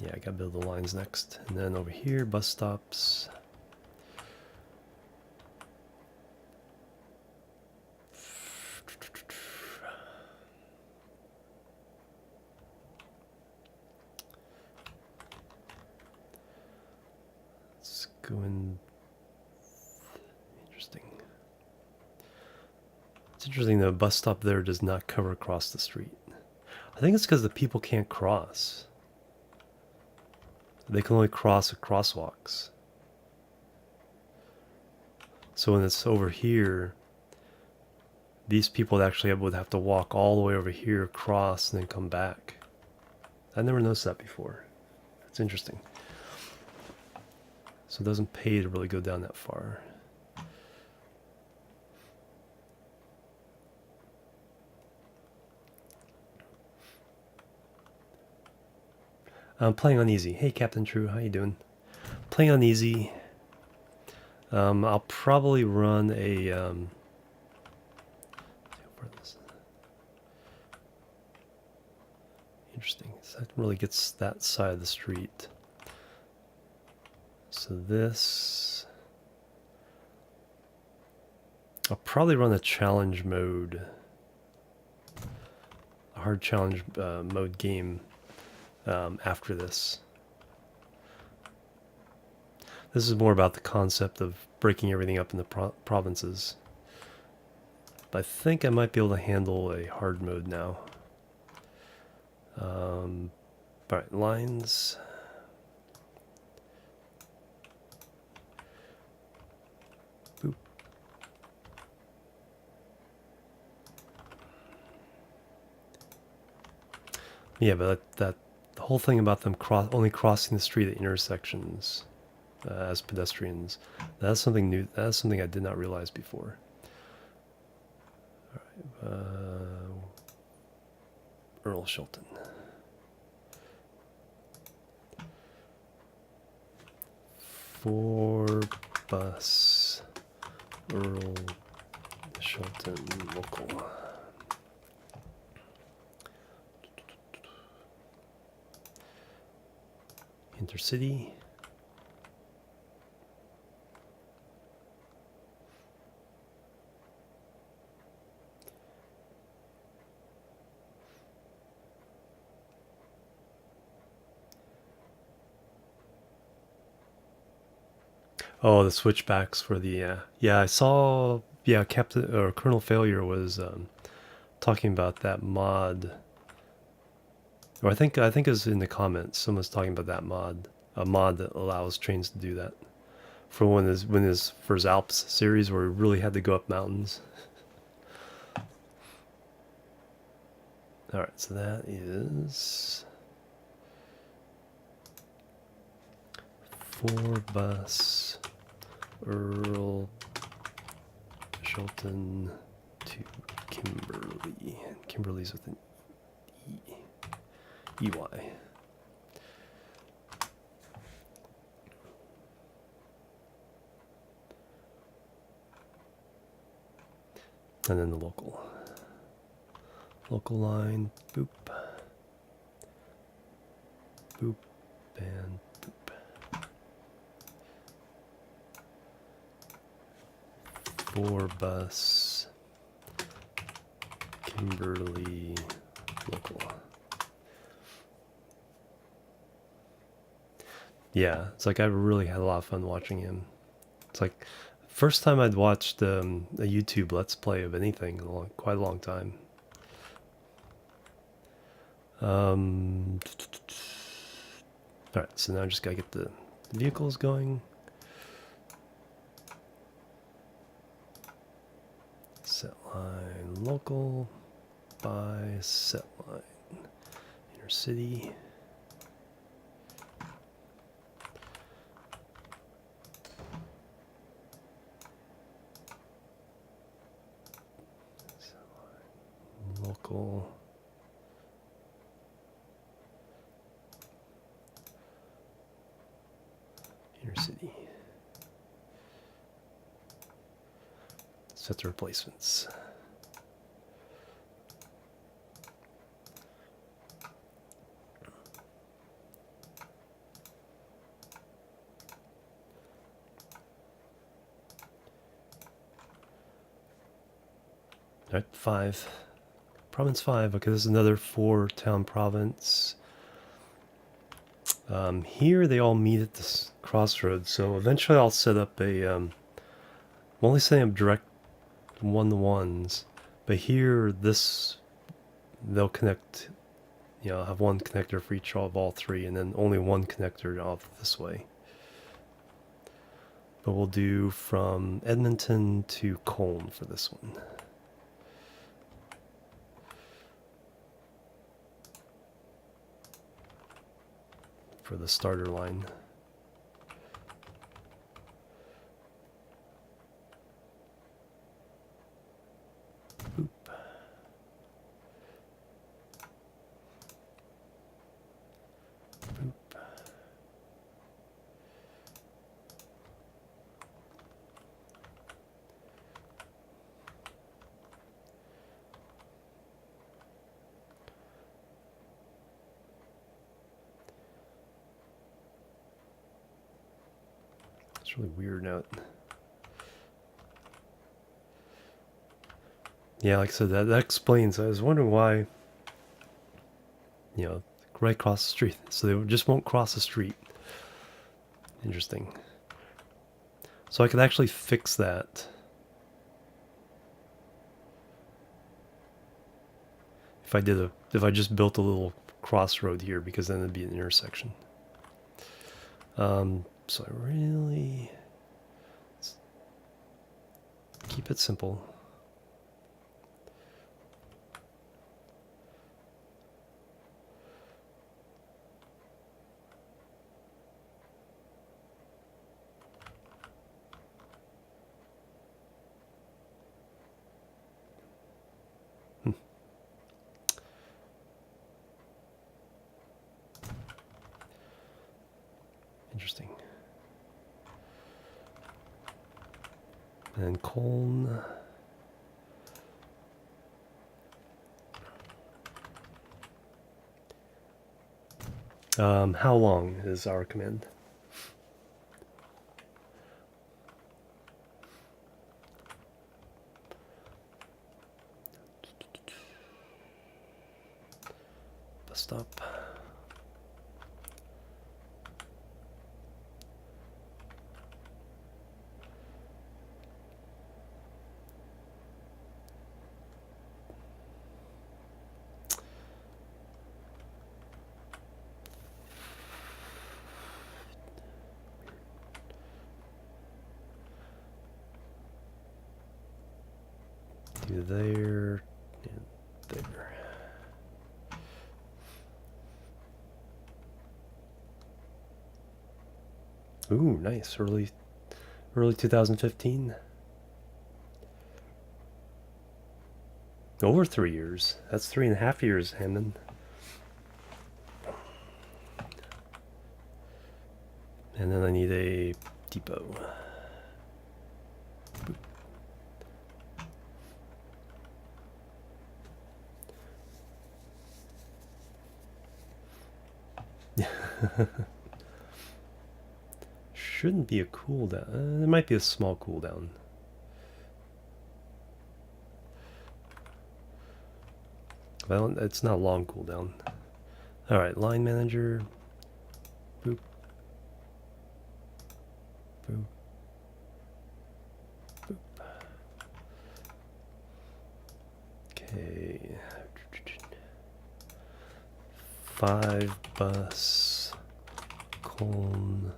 A: Yeah, I gotta build the lines next. And then over here, bus stops. Let's go in. Interesting. It's interesting the bus stop there does not cover across the street. I think it's because the people can't cross. They can only cross at crosswalks. So when it's over here, these people actually would have to walk all the way over here, cross, and then come back. I never noticed that before. That's interesting. So it doesn't pay to really go down that far. I'm playing on easy. Hey, Captain True, how you doing? Playing on easy. I'll probably run a... Interesting. So that really gets that side of the street. So this... I'll probably run a challenge mode. A hard challenge mode game after this. This is more about the concept of breaking everything up into provinces. But I think I might be able to handle a hard mode now. Alright, lines. Boop. Yeah, but that the whole thing about them only crossing the street at intersections as pedestrians, that's something new. That's something I did not realize before. All right, Earl Shelton. For bus Earl Shelton local. Intercity. Oh, the switchbacks for the yeah. I saw Captain or Colonel Failure was talking about that mod. Or I think it was in the comments. Someone's talking about that mod, a mod that allows trains to do that. For for his Alps series where he really had to go up mountains. All right, so that is 4 bus Earl Shelton to Kimberly. Kimberly's with an E. EY. And then the local line, boop, boop, and boop. 4 bus Kimberly local. Yeah, it's like I really had a lot of fun watching him. It's like first time I'd watched a YouTube Let's Play of anything in quite a long time. Alright, so now I just gotta get the vehicles going. Set line local by set line inner city. Set line local Set the replacements. All right, 5. Province 5. Okay, this is another 4-town province. Here they all meet at this crossroads, so eventually I'll set up a... I'm only setting up direct one-to-ones, but here they'll connect, you know, have one connector for each of all 3, and then only one connector off this way. But we'll do from Edmonton to Cologne for this one. For the starter line. Boop. Boop. It's really weird now. Yeah, like I said, that explains. I was wondering why, you know, right across the street. So they just won't cross the street. Interesting. So I could actually fix that. If I just built a little crossroad here, because then it'd be an intersection. So I really keep it simple. Interesting. And Cologne. How long is our command? Bus stop. Do there and there. Ooh, nice. Early 2015. Over 3 years. That's 3.5 years, Hammond. And then I need a depot. Shouldn't be a cooldown. There might be a small cooldown. Well, it's not a long cooldown. Alright, line manager. Boop. Boop. Boop. Okay. 5 bus. Cologne.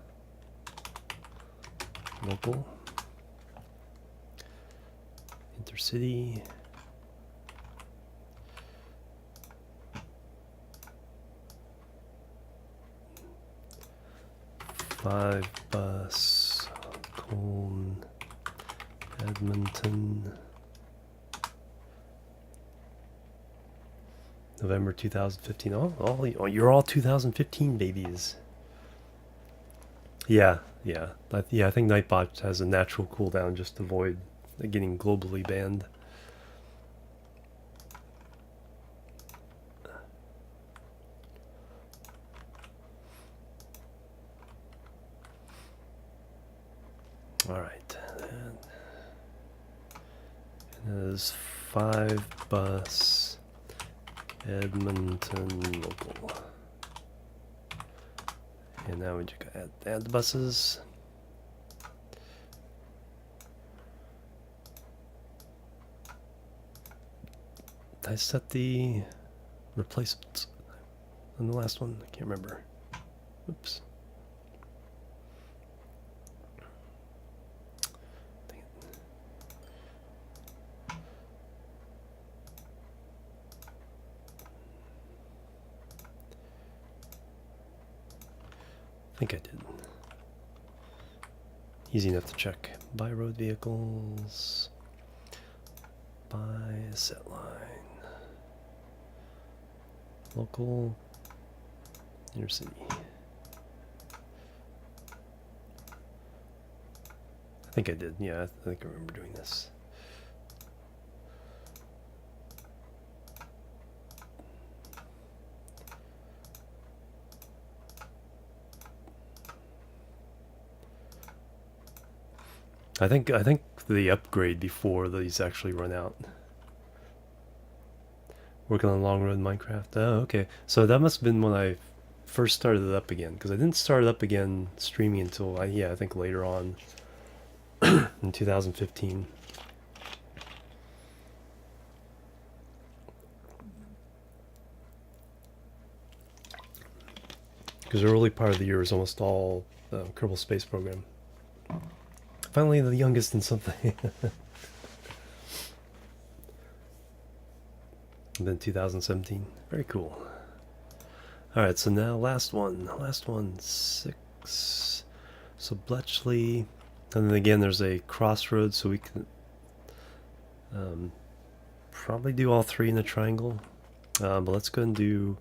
A: Local. Intercity. Five bus. Cologne. Edmonton. November 2015. Oh, you're all 2015 babies. Yeah. I think Nightbot has a natural cooldown just to avoid getting globally banned. All right, and there's 5 bus Edmonton local, and now we just add the buses. Did I set the replacements on the last one? I can't remember. Oops. I think I did. Easy enough to check. Buy road vehicles. Buy set line. Local. Inner city. I think I did. Yeah, I think I remember doing this. I think the upgrade before these actually run out. Working on long road in Minecraft. Oh, okay. So that must have been when I first started it up again, because I didn't start it up again streaming until I think later on in 2015. Because the early part of the year was almost all Kerbal Space Program. Finally, the youngest in something. And then 2017. Very cool. Alright, so now last one. Last one, 6. So Bletchley. And then again, there's a crossroads, so we can probably do all 3 in a triangle. But let's go and do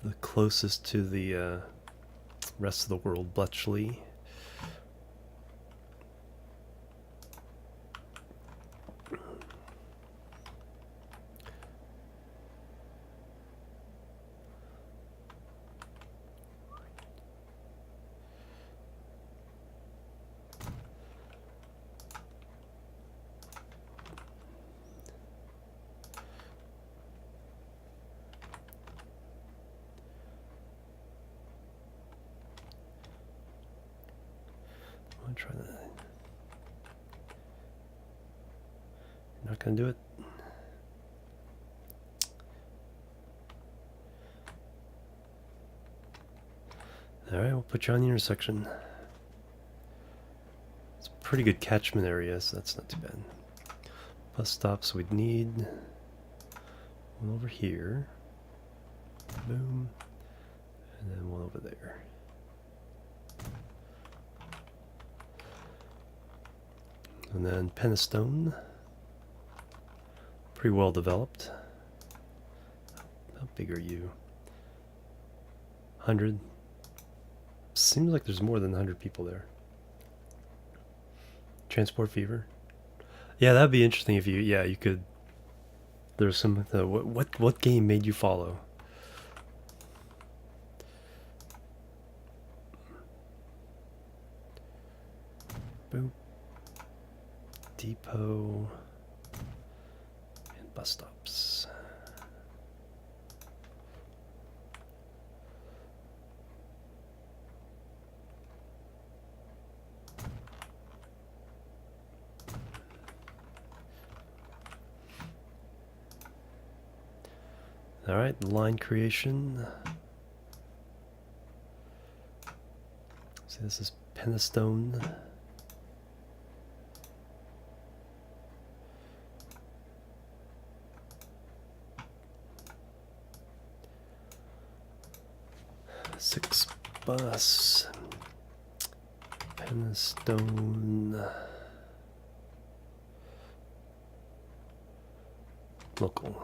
A: the closest to the rest of the world, Bletchley. I'm trying to. You're not gonna do it. Alright, we'll put you on the intersection. It's a pretty good catchment area, so that's not too bad. Bus stops, we'd need one over here. Boom. And then one over there. And then Penistone. Pretty well developed. How big are you? 100. Seems like there's more than 100 people there. Transport Fever. Yeah, that'd be interesting if you. Yeah, you could. There's some. What game made you follow? Boop. Depot. And bus stops. All right, line creation. See, this is Penistone. Six bus. Penistone. Local.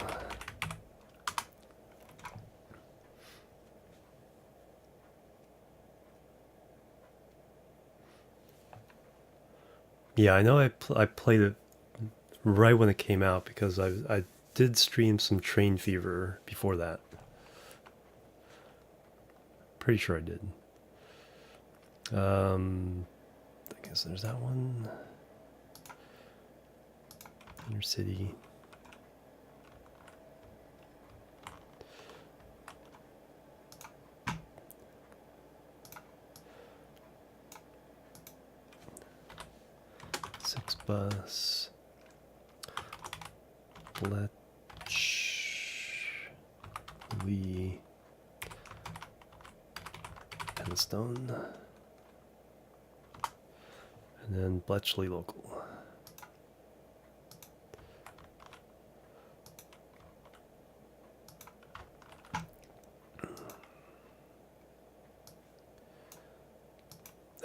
A: Yeah, I know I played it right when it came out because I did stream some Train Fever before that. Pretty sure I did. I guess there's that one. Inner City. Six bus. Fletch. Lee. Penstone. And then Bletchley Local.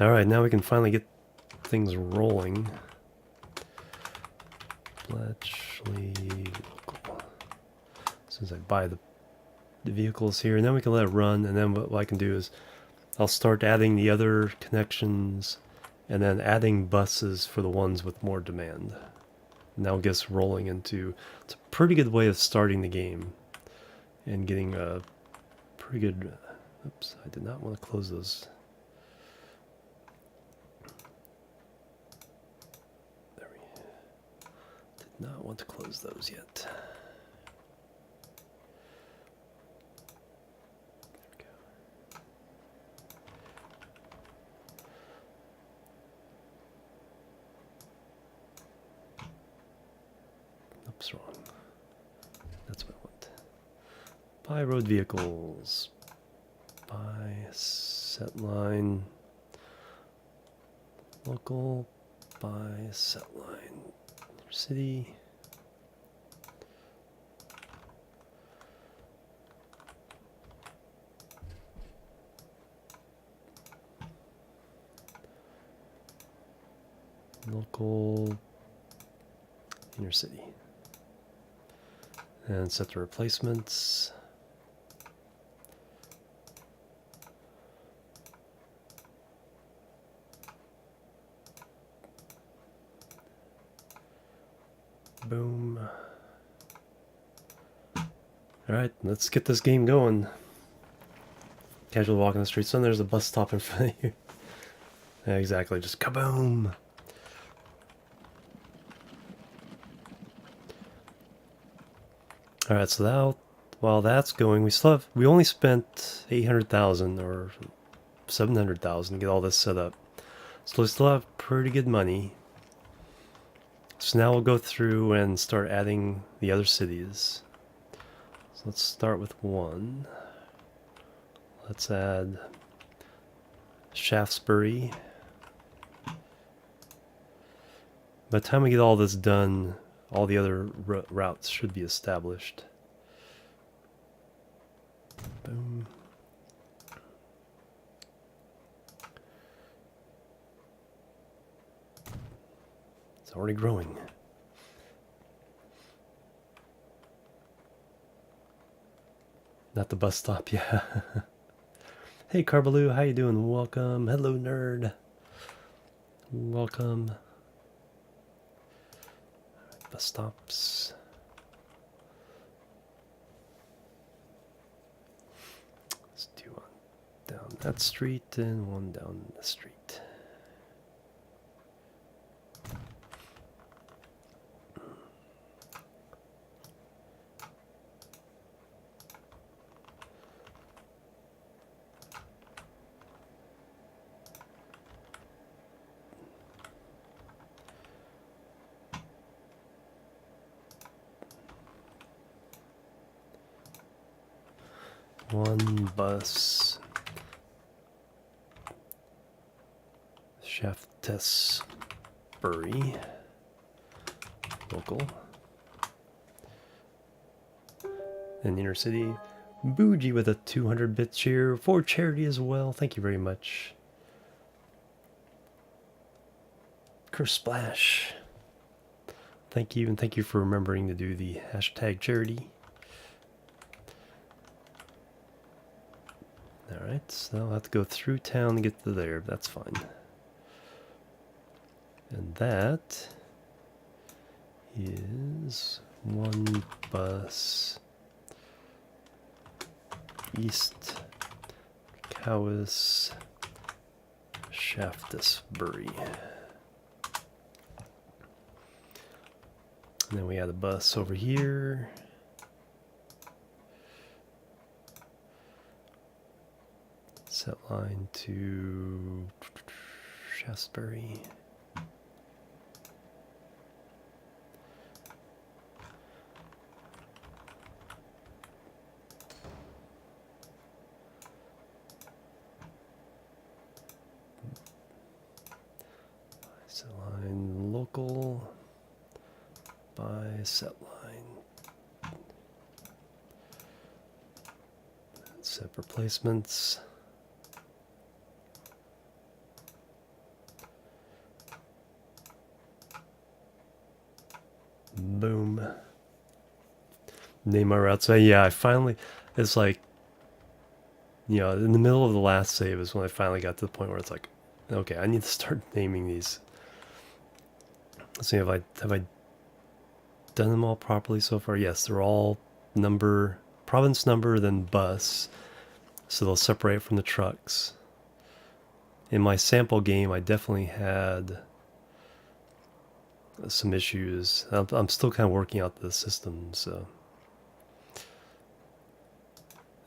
A: Alright, now we can finally get things rolling. Bletchley Local. As soon as I buy the vehicles here, and then we can let it run, and then what I can do is I'll start adding the other connections and then adding buses for the ones with more demand. And that'll get us rolling into, it's a pretty good way of starting the game and getting a pretty good, oops, I did not want to close those. There we did not want to close those yet. Oops, wrong. That's what I want. Buy road vehicles. Buy set line. Local. Buy set line. City. Local. Inner city. And set the replacements. Boom. Alright, let's get this game going. Casually walking the streets, and there's a bus stop in front of you. Yeah, exactly, just kaboom! Alright, so now, while that's going, we only spent 800,000 or 700,000 to get all this set up. So we still have pretty good money. So now we'll go through and start adding the other cities. So let's start with one. Let's add Shaftesbury. By the time we get all this done, all the other routes should be established. Boom. It's already growing. Not the bus stop, yeah. Hey Carbaloo, how you doing? Welcome. Hello nerd. Welcome. Bus stops. Let's do one down that street and one down the street. One bus. Shaftesbury. Local. And inner city. Bougie with a 200-bit cheer for charity as well. Thank you very much. Curse Splash. Thank you, and thank you for remembering to do the hashtag charity. Alright, so I'll have to go through town to get to there, but that's fine. And that is one bus east Cowes Shaftesbury. And then we add a bus over here. Set line to Shaftesbury. Set line local by set line. Set replacements. Boom. Name my route. So yeah, I finally, it's like, you know, in the middle of the last save is when I finally got to the point where it's like, okay, I need to start naming these. Let's see, have I done them all properly so far? Yes, they're all number, province number, then bus. So they'll separate from the trucks. In my sample game, I definitely had some issues. I'm still kind of working out the system, so.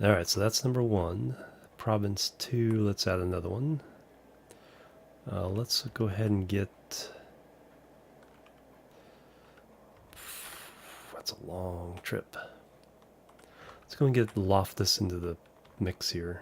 A: Alright, so that's number 1. Province 2, let's add another one. Let's go ahead and get... That's a long trip. Let's go and get Loftus into the mix here.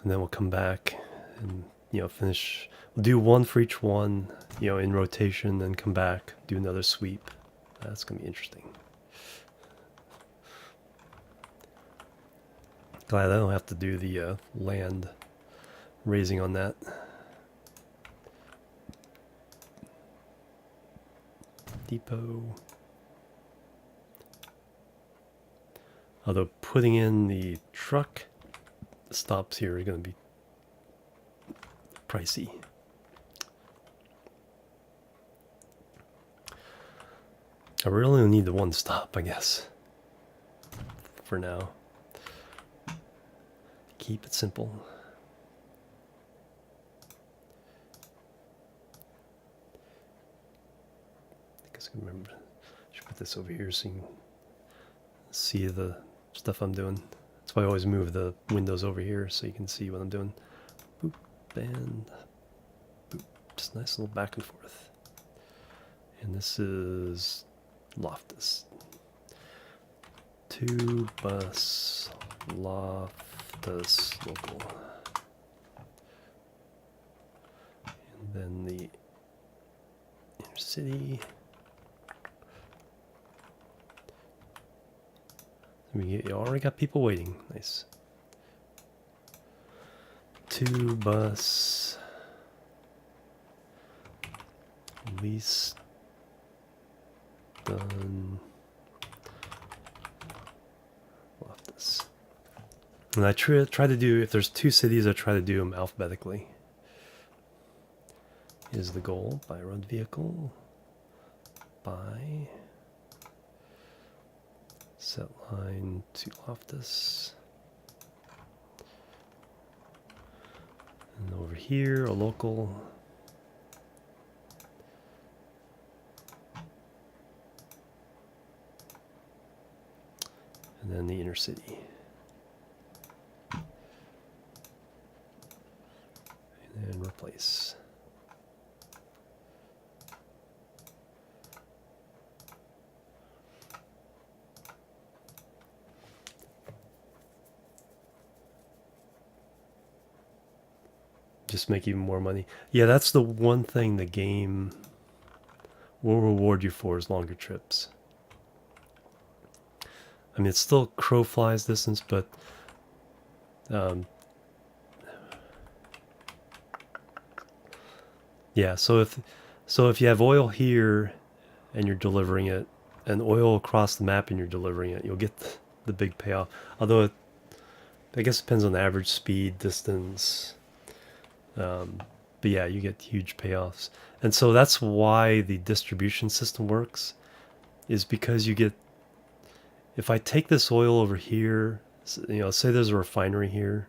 A: And then we'll come back and, you know, finish. We'll do one for each one, you know, in rotation, then come back, do another sweep. That's going to be interesting. Glad I don't have to do the land raising on that. Depot. Although putting in the truck stops here are going to be pricey. I really only need the one stop, I guess, for now. Keep it simple. I guess I can remember. I should put this over here so you can see the stuff I'm doing. That's why I always move the windows over here so you can see what I'm doing. Boop and boop. Just nice little back and forth. And this is Loftus. 2 bus Loftus local. And then the inner city. You already got people waiting. Nice. 2 bus lease done Loftus. And I try to do, if there's 2 cities, I try to do them alphabetically. Is the goal. By road vehicle. By set line to Loftus. And over here, a local. And then the inner city. And then replace. Just make even more money. Yeah, that's the one thing the game will reward you for, is longer trips. I mean, it's still crow flies distance, but yeah. So if you have oil here and you're delivering it, and oil across the map and you're delivering it, you'll get the big payoff. Although I guess it depends on the average speed, distance. But yeah, you get huge payoffs. And so that's why the distribution system works, is because you get, if I take this oil over here, say there's a refinery here,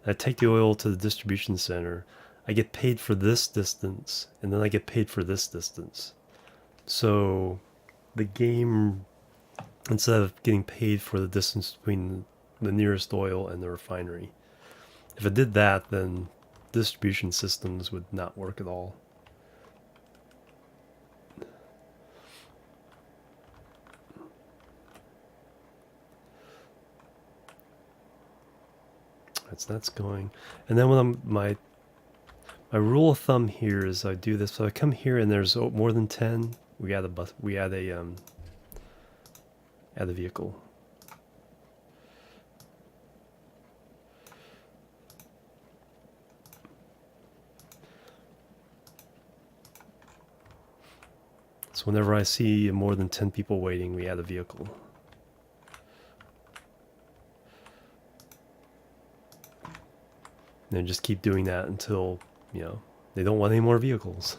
A: and I take the oil to the distribution center, I get paid for this distance, and then I get paid for this distance. So the game, instead of getting paid for the distance between the nearest oil and the refinery, if it did that, then distribution systems would not work at all. So that's going. And then when my rule of thumb here is I do this. So I come here and there's more than 10. We add a vehicle. So whenever I see more than 10 people waiting, we add a vehicle. And just keep doing that until, they don't want any more vehicles.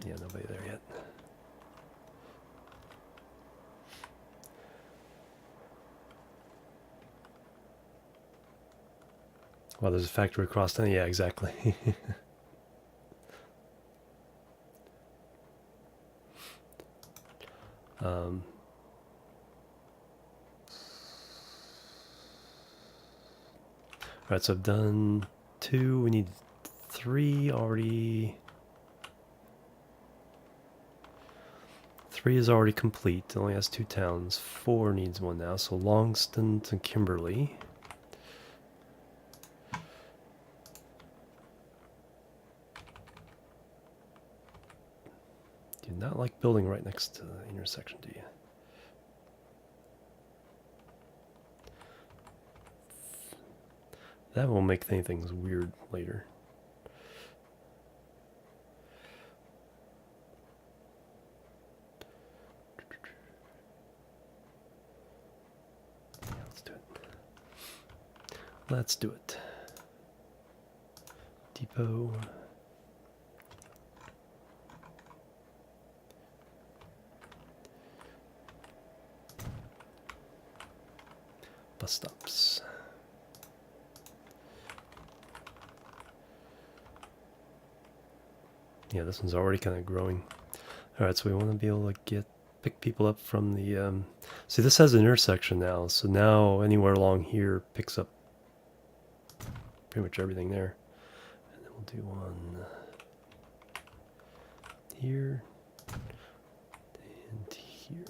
A: Yeah, nobody there yet. Well, there's a factory across town. Yeah, exactly. All right, so I've done 2. We need 3 already. 3 is already complete. It only has 2 towns. 4 needs 1 now. So Longston to Kimberly. Do not like building right next to the intersection, do you? That will make things weird later. Let's do it. Depot. Bus stops. Yeah, this one's already kind of growing. All right, so we want to be able to pick people up from the. See, this has an intersection now, so now anywhere along here picks up pretty much everything there. And then we'll do one here and here.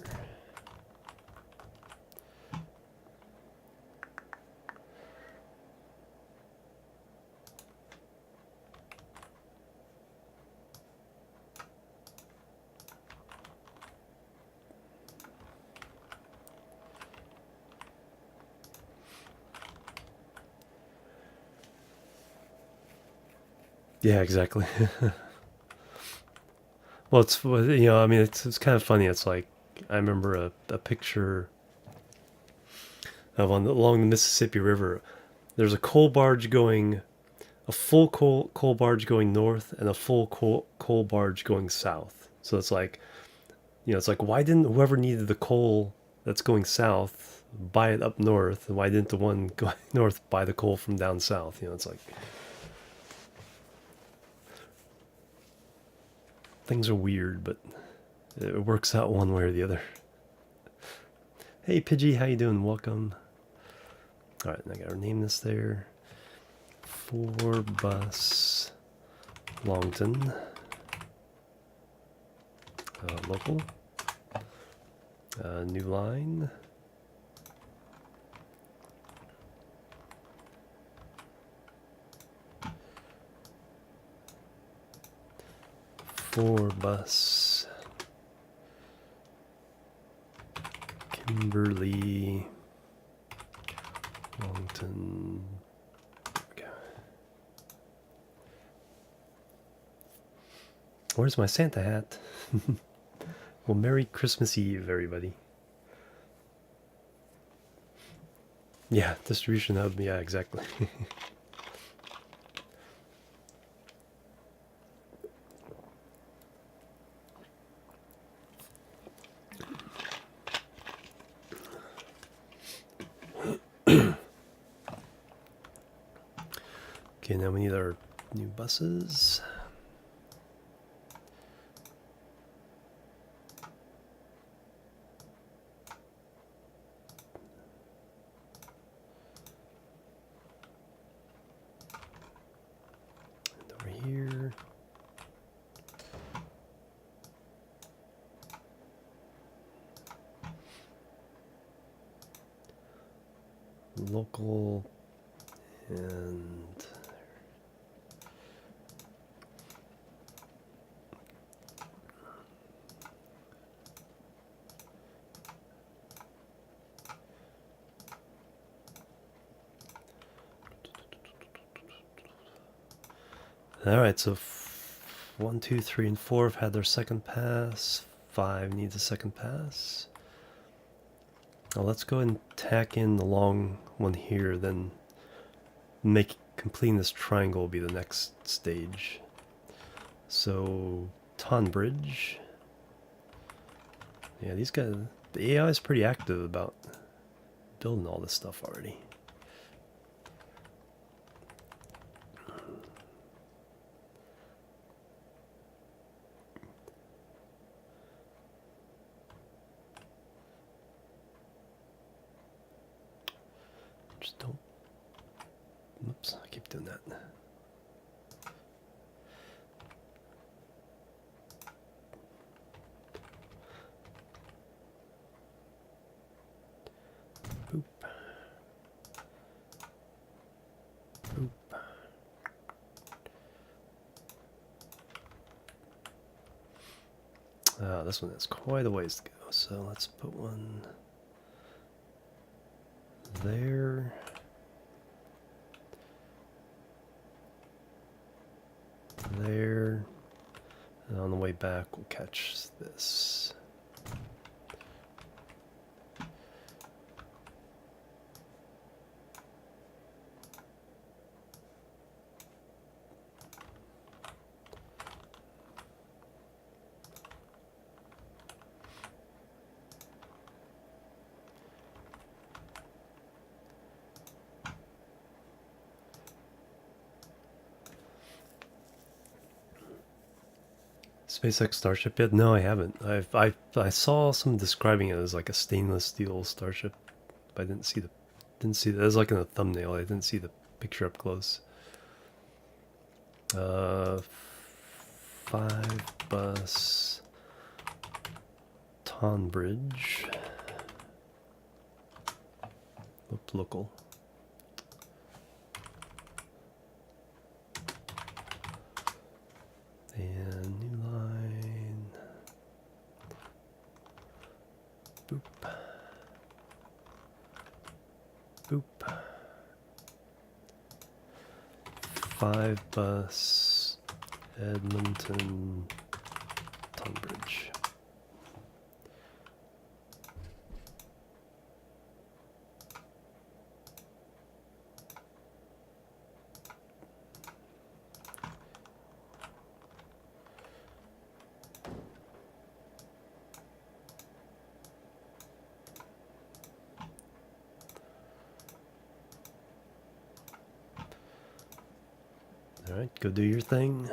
A: Yeah, exactly. Well, it's, I mean, it's kind of funny. It's like, I remember a picture of along the Mississippi River. There's a coal barge going, a full coal barge going north and a full coal barge going south. So it's like, it's like, why didn't whoever needed the coal that's going south buy it up north, and why didn't the one going north buy the coal from down south? It's like, things are weird, but it works out one way or the other. Hey Pidgey, how you doing? Welcome. All right, and I gotta name this there. 4 bus Longton. Local. New line. Four bus Kimberly, Longton. Okay. Where's my Santa hat? Well, Merry Christmas Eve, everybody. Yeah, distribution hub. Yeah, exactly. Okay, now we need our new buses. And over here. Local and all right, so 1, 2, 3, and 4 have had their second pass. 5 needs a second pass. Now let's go ahead and tack in the long one here, then completing this triangle will be the next stage. So Tonbridge. Yeah, these guys, the AI is pretty active about building all this stuff already. Just don't. Oops, I keep doing that. Boop. Boop. This one has quite a ways to go, so let's put one there. There. And on the way back, we'll catch this. SpaceX Starship yet? No, I haven't. I saw some describing it as like a stainless steel starship, but I didn't see that. It was like in a thumbnail. I didn't see the picture up close. 5 bus Tonbridge. Local. And new line. Boop. Boop. 5 bus Edmonton Tonbridge. All right, go do your thing.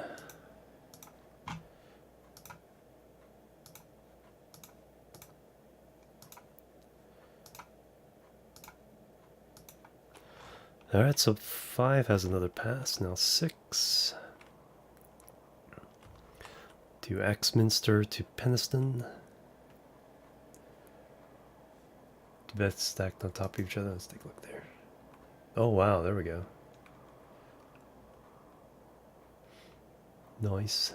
A: All right, so 5 has another pass. Now 6 to Axminster to Peniston. Bets stacked on top of each other. Let's take a look there. Oh wow, there we go. Nice.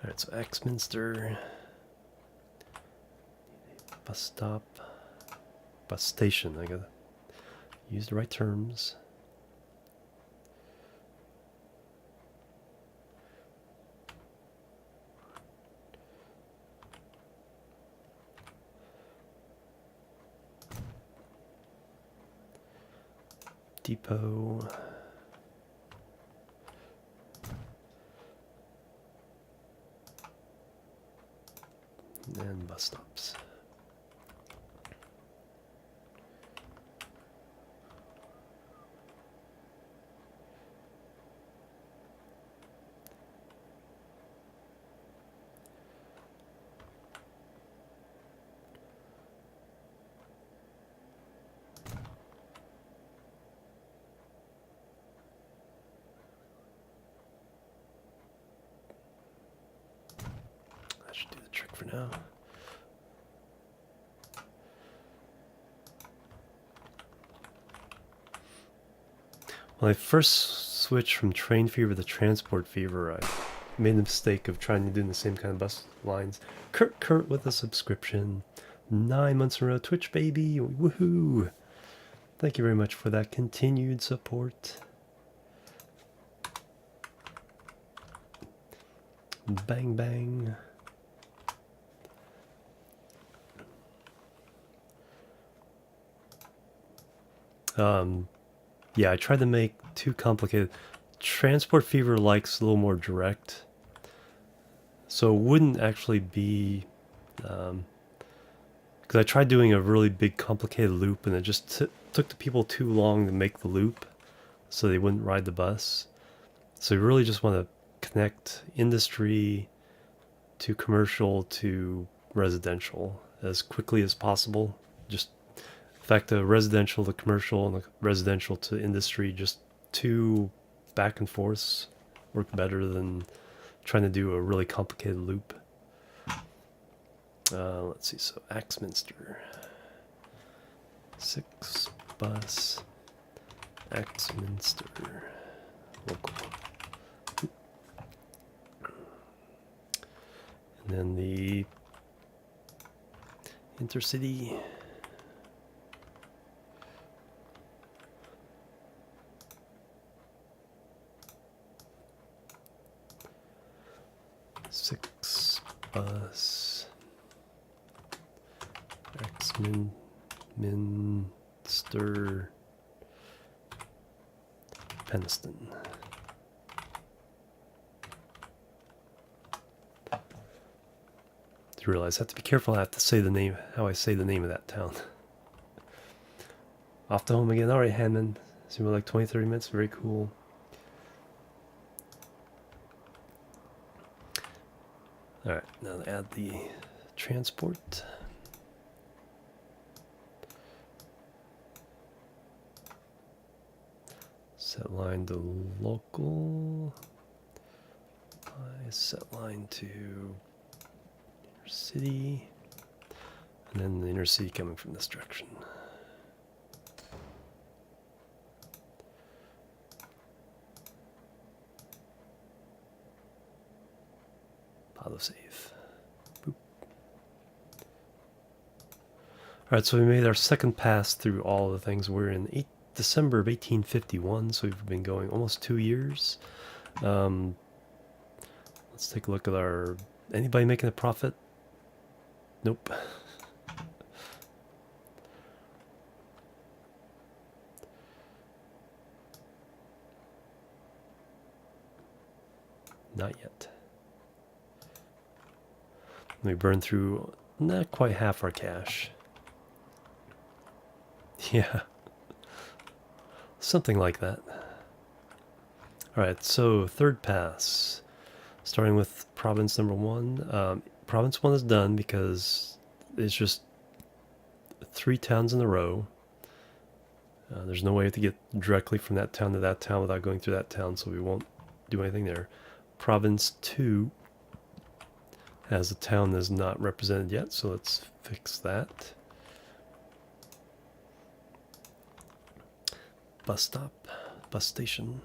A: Alright, so Axminster, bus stop, bus station. I gotta use the right terms. Depot. And bus stops. That should do the trick for now. When I first switched from train fever to transport fever, I made the mistake of trying to do the same kind of bus lines. Kurt with a subscription. 9 months in a row. Twitch baby. Woohoo. Thank you very much for that continued support. Bang bang. Yeah, I tried to make too complicated. Transport fever likes a little more direct, so it wouldn't actually be, because I tried doing a really big complicated loop and it just took the people too long to make the loop, so they wouldn't ride the bus. So you really just want to connect industry to commercial to residential as quickly as possible. Just in fact, the residential to commercial and the residential to industry, just two back and forths work better than trying to do a really complicated loop. Let's see, so Axminster. 6 bus Axminster local. And then the intercity. Six bus Axminster Peniston. To realize I have to be careful. I have to say the name, how I say the name of that town. Off to home again. All right, Hanman. Seems like 20-30 minutes. Very cool. All right, now to add the transport. Set line to local. Set line to inner city. And then the inner city coming from this direction. Auto save. Boop. Alright, so we made our second pass through all the things. We're in December of 1851, so we've been going almost 2 years. Let's take a look at our... Anybody making a profit? Nope. Not yet. We burned through not quite half our cash. Yeah. Something like that. Alright, so third pass. Starting with province number 1. Province 1 is done because it's just 3 towns in a row. There's no way to get directly from that town to that town without going through that town, so we won't do anything there. Province 2 has a town that is not represented yet, so let's fix that. Bus stop, bus station.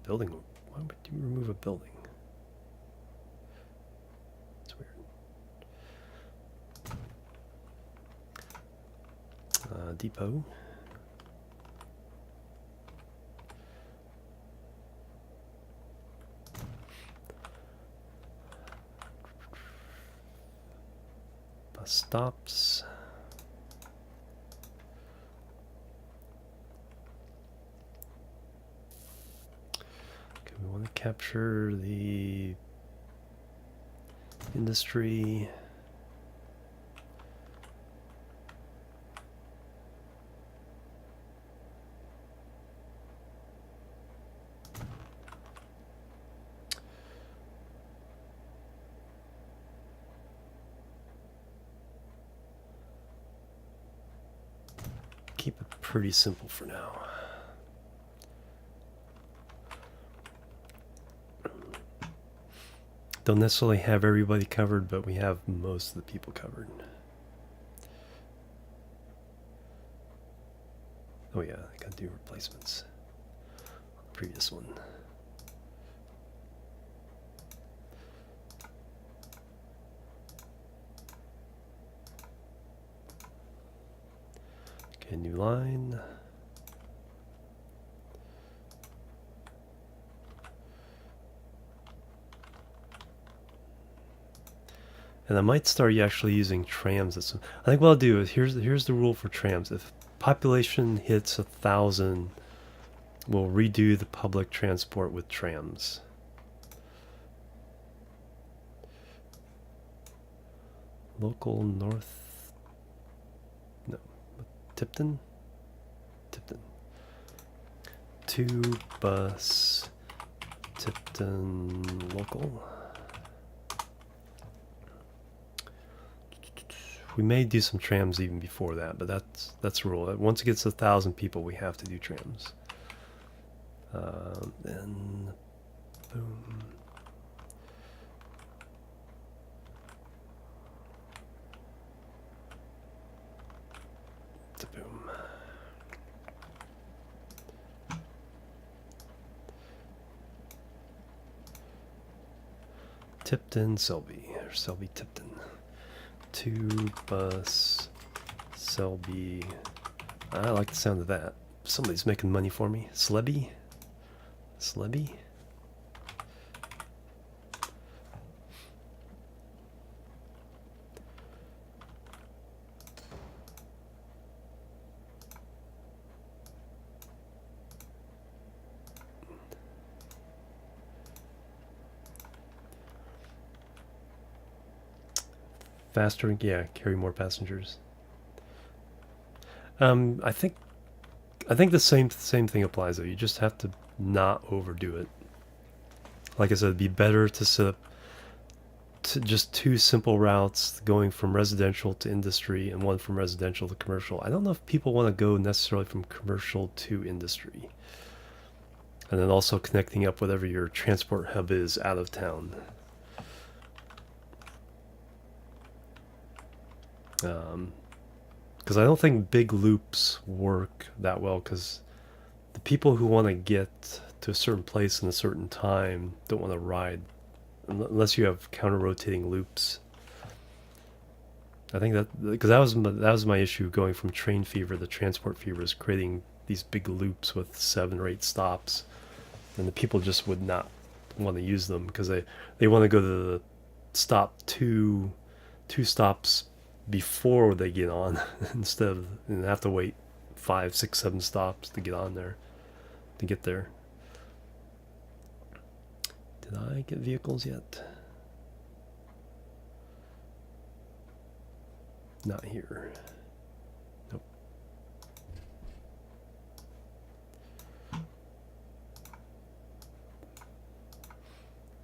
A: building. Why would you remove a building? It's weird. Depot. Bus stops. Okay, we want to capture the industry. Keep it pretty simple for now. Don't necessarily have everybody covered, but we have most of the people covered. Oh yeah, I gotta do replacements. Previous one. Okay, new line. And I might start actually using trams. I think what I'll do is here's the rule for trams. If population hits 1,000, we'll redo the public transport with trams. Local north. No, Tipton. 2 bus Tipton local. We may do some trams even before that, but that's a rule. Once it gets 1,000 people, we have to do trams. Then, boom. Boom. Tipton, Selby, or Selby, Tipton. 2 bus Selby. I like the sound of that. Somebody's making money for me. Slebby? Slebby? Faster, yeah, carry more passengers. I think the same thing applies though. You just have to not overdo it. Like I said, it'd be better to set up just 2 simple routes going from residential to industry and 1 from residential to commercial. I don't know if people want to go necessarily from commercial to industry. And then also connecting up whatever your transport hub is out of town. Because I don't think big loops work that well, because the people who want to get to a certain place in a certain time don't want to ride unless you have counter-rotating loops. I think that because that was my issue going from train fever to transport fever, is creating these big loops with 7 or 8 stops, and the people just would not want to use them because they want to go to the stop two stops before they get on instead of, and have to wait 5, 6, 7 stops to get on there, to get there. Did I get vehicles yet? Not here. Nope.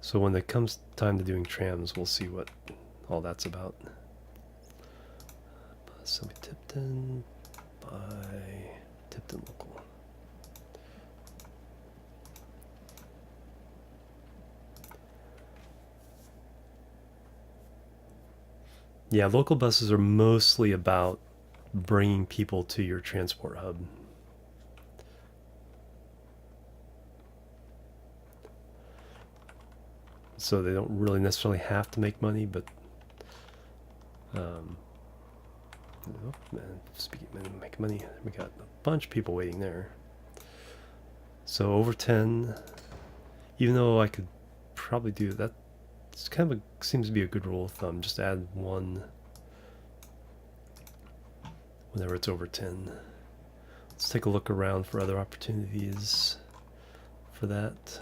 A: So when it comes time to doing trams, we'll see what all that's about. Selby Tipton by Tipton Local. Yeah, local buses are mostly about bringing people to your transport hub. so they don't really necessarily have to make money, but oh, man, speaking of make money, we got a bunch of people waiting there. So over 10, even though I could probably do that, it's kind of seems to be a good rule of thumb. Just add 1 whenever it's over 10. Let's take a look around for other opportunities for that.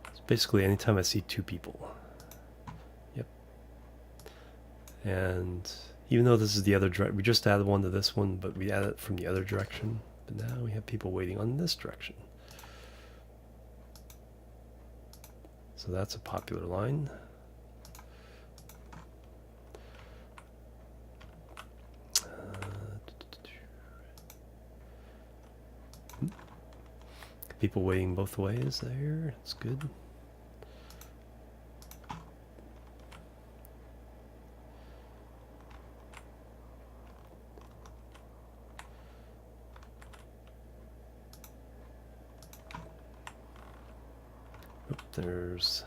A: It's basically anytime I see 2 people. Yep. And even though this is the other direction, we just added 1 to this one, but we added it from the other direction. But now we have people waiting on this direction. So that's a popular line. People waiting both ways there. It's good. Oop, there's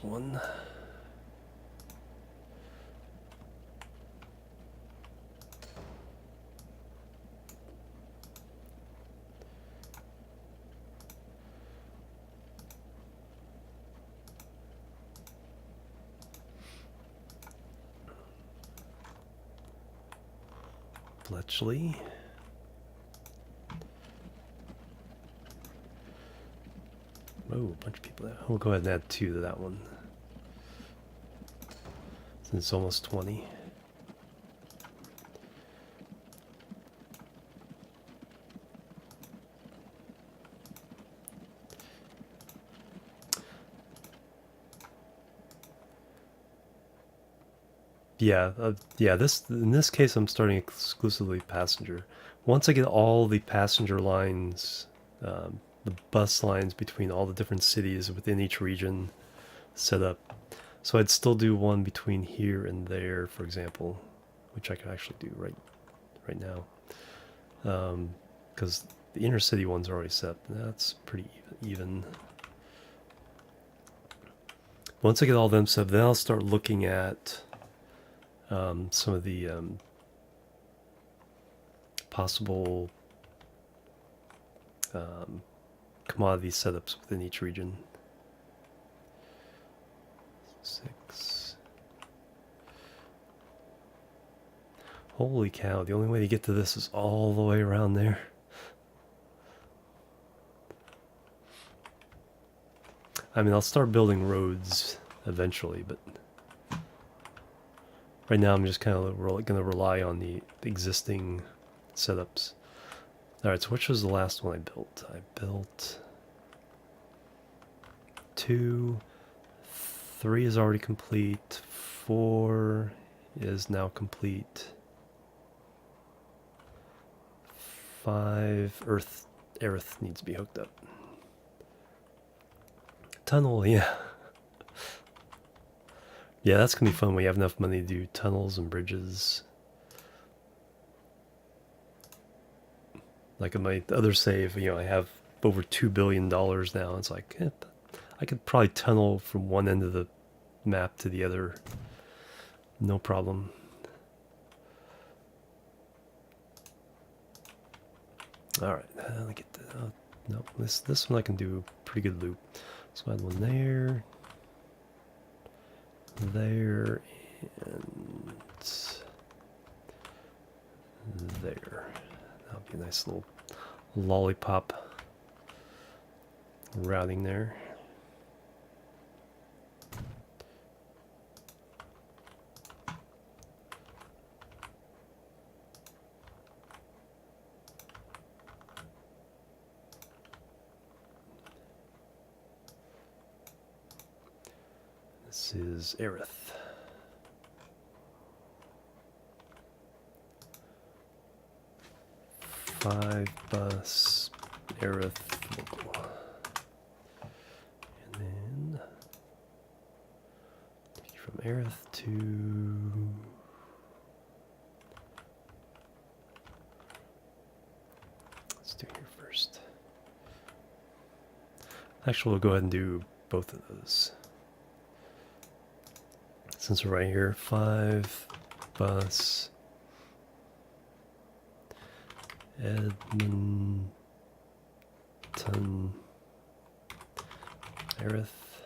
A: 1. Bletchley. Oh, a bunch of people there. We'll go ahead and add 2 to that one. Since it's almost 20. Yeah, in this case, I'm starting exclusively passenger. Once I get all the passenger lines, the bus lines between all the different cities within each region set up, so I'd still do one between here and there, for example, which I could actually do right now, because the inner city ones are already set. That's pretty even. Once I get all them set, then I'll start looking at some of the possible commodity setups within each region. 6. Holy cow, the only way to get to this is all the way around there. I mean, I'll start building roads eventually, but right now I'm just kind of going to rely on the existing setups. Alright, so which was the last one I built? I built 2, 3 is already complete, 4 is now complete, 5, Earth needs to be hooked up. Tunnel, yeah. Yeah, that's gonna be fun when you have enough money to do tunnels and bridges. Like in my other save, I have over $2 billion now. It's like, I could probably tunnel from one end of the map to the other, no problem. All right, let me get the. No, this one I can do a pretty good loop. So add one there, there, and there. That'll be a nice little lollipop routing there. This is Aerith. Five bus Aerith local. And then take you from Aerith to let's do here first. Actually, we'll go ahead and do both of those. Since we're right here, 5 bus Edmonton Erith,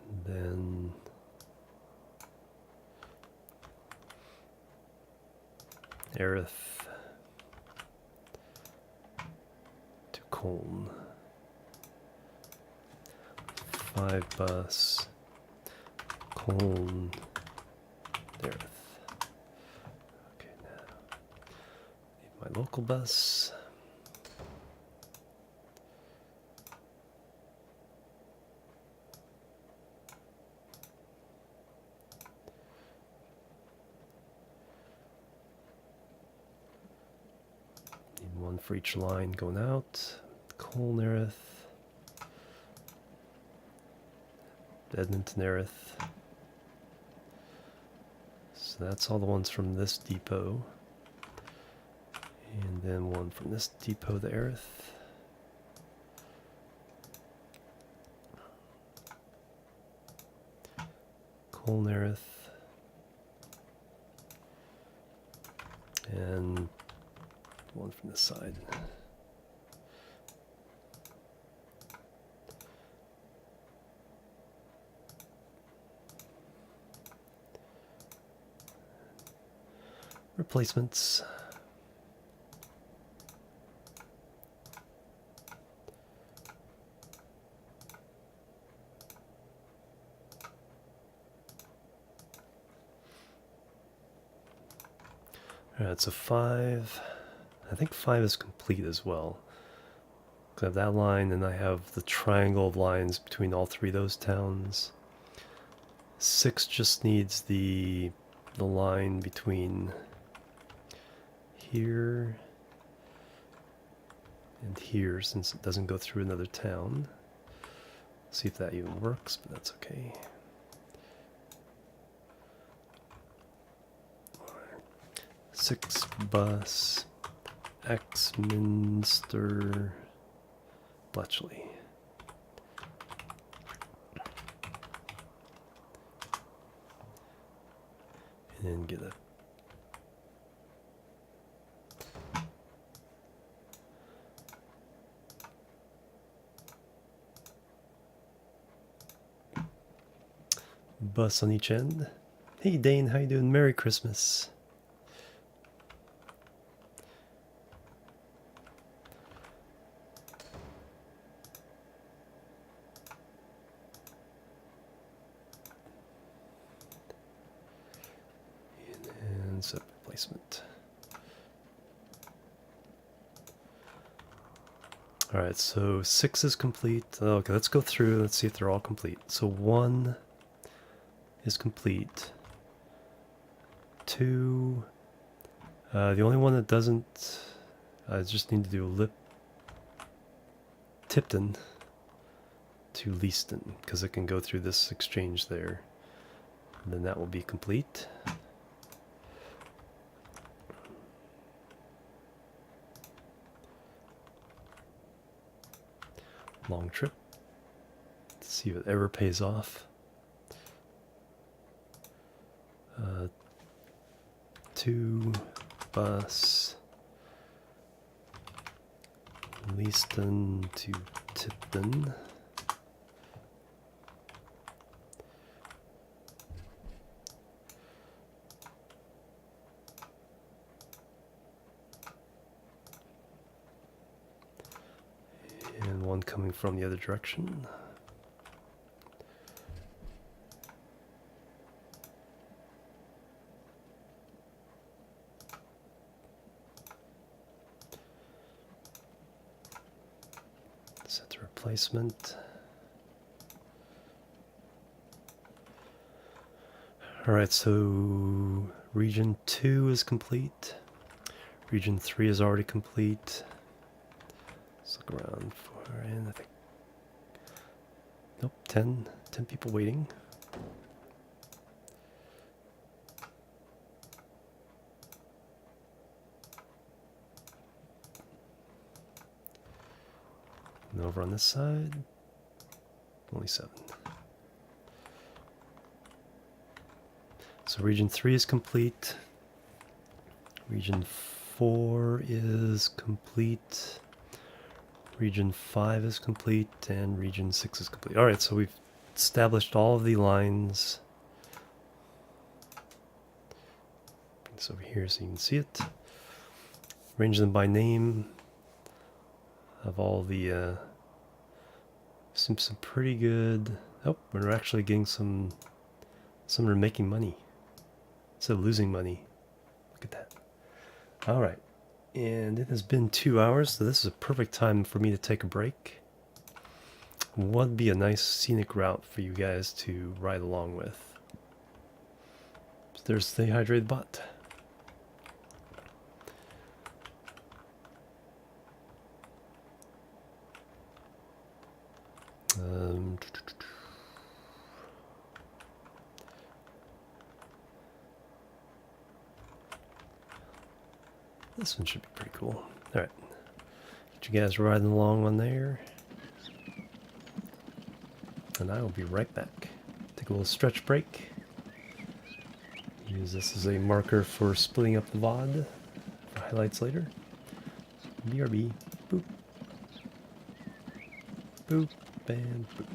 A: and then Erith to Colne. 5 bus Colne Erith. Okay, now need my local bus. Need one for each line going out. Colne Erith. Edmonton Erith. So that's all the ones from this depot. And then one from this depot to Erith. Colne Erith. And one from this side. Replacements. Alright, so 5. I think 5 is complete as well. I have that line, and I have the triangle of lines between all 3 of those towns. 6 just needs the line between here and here, since it doesn't go through another town. See if that even works, but that's okay. Six bus Axminster Bletchley. And then get a bus on each end. Hey Dane, how you doing? Merry Christmas. And set replacement. Alright, so 6 is complete. Okay, let's go through. Let's see if they're all complete. So 1 is complete. 2, the only one that doesn't, I just need to do Tipton to Leaston, because it can go through this exchange there. And then that will be complete. Long trip. Let's see if it ever pays off. 2 bus Leaston to Tipton. And one coming from the other direction. Set the replacement. Alright, so region 2 is complete. Region 3 is already complete. Let's look around for, and I think, nope, 10 people waiting. over on this side, only 7. So region 3 is complete. Region 4 is complete. Region 5 is complete, and region 6 is complete. Alright, so we've established all of the lines. It's over here so you can see it. Arrange them by name. Have all the some pretty good. Oh, we're actually getting some are making money instead of losing money. Look at that. Alright. And it has been 2 hours, so this is a perfect time for me to take a break. What would be a nice scenic route for you guys to ride along with? So there's the hydrated bot. This one should be pretty cool. Alright. Get you guys riding along on there. And I will be right back. Take a little stretch break. Use this as a marker for splitting up the VOD for highlights later. BRB. Boop. Boop and boop.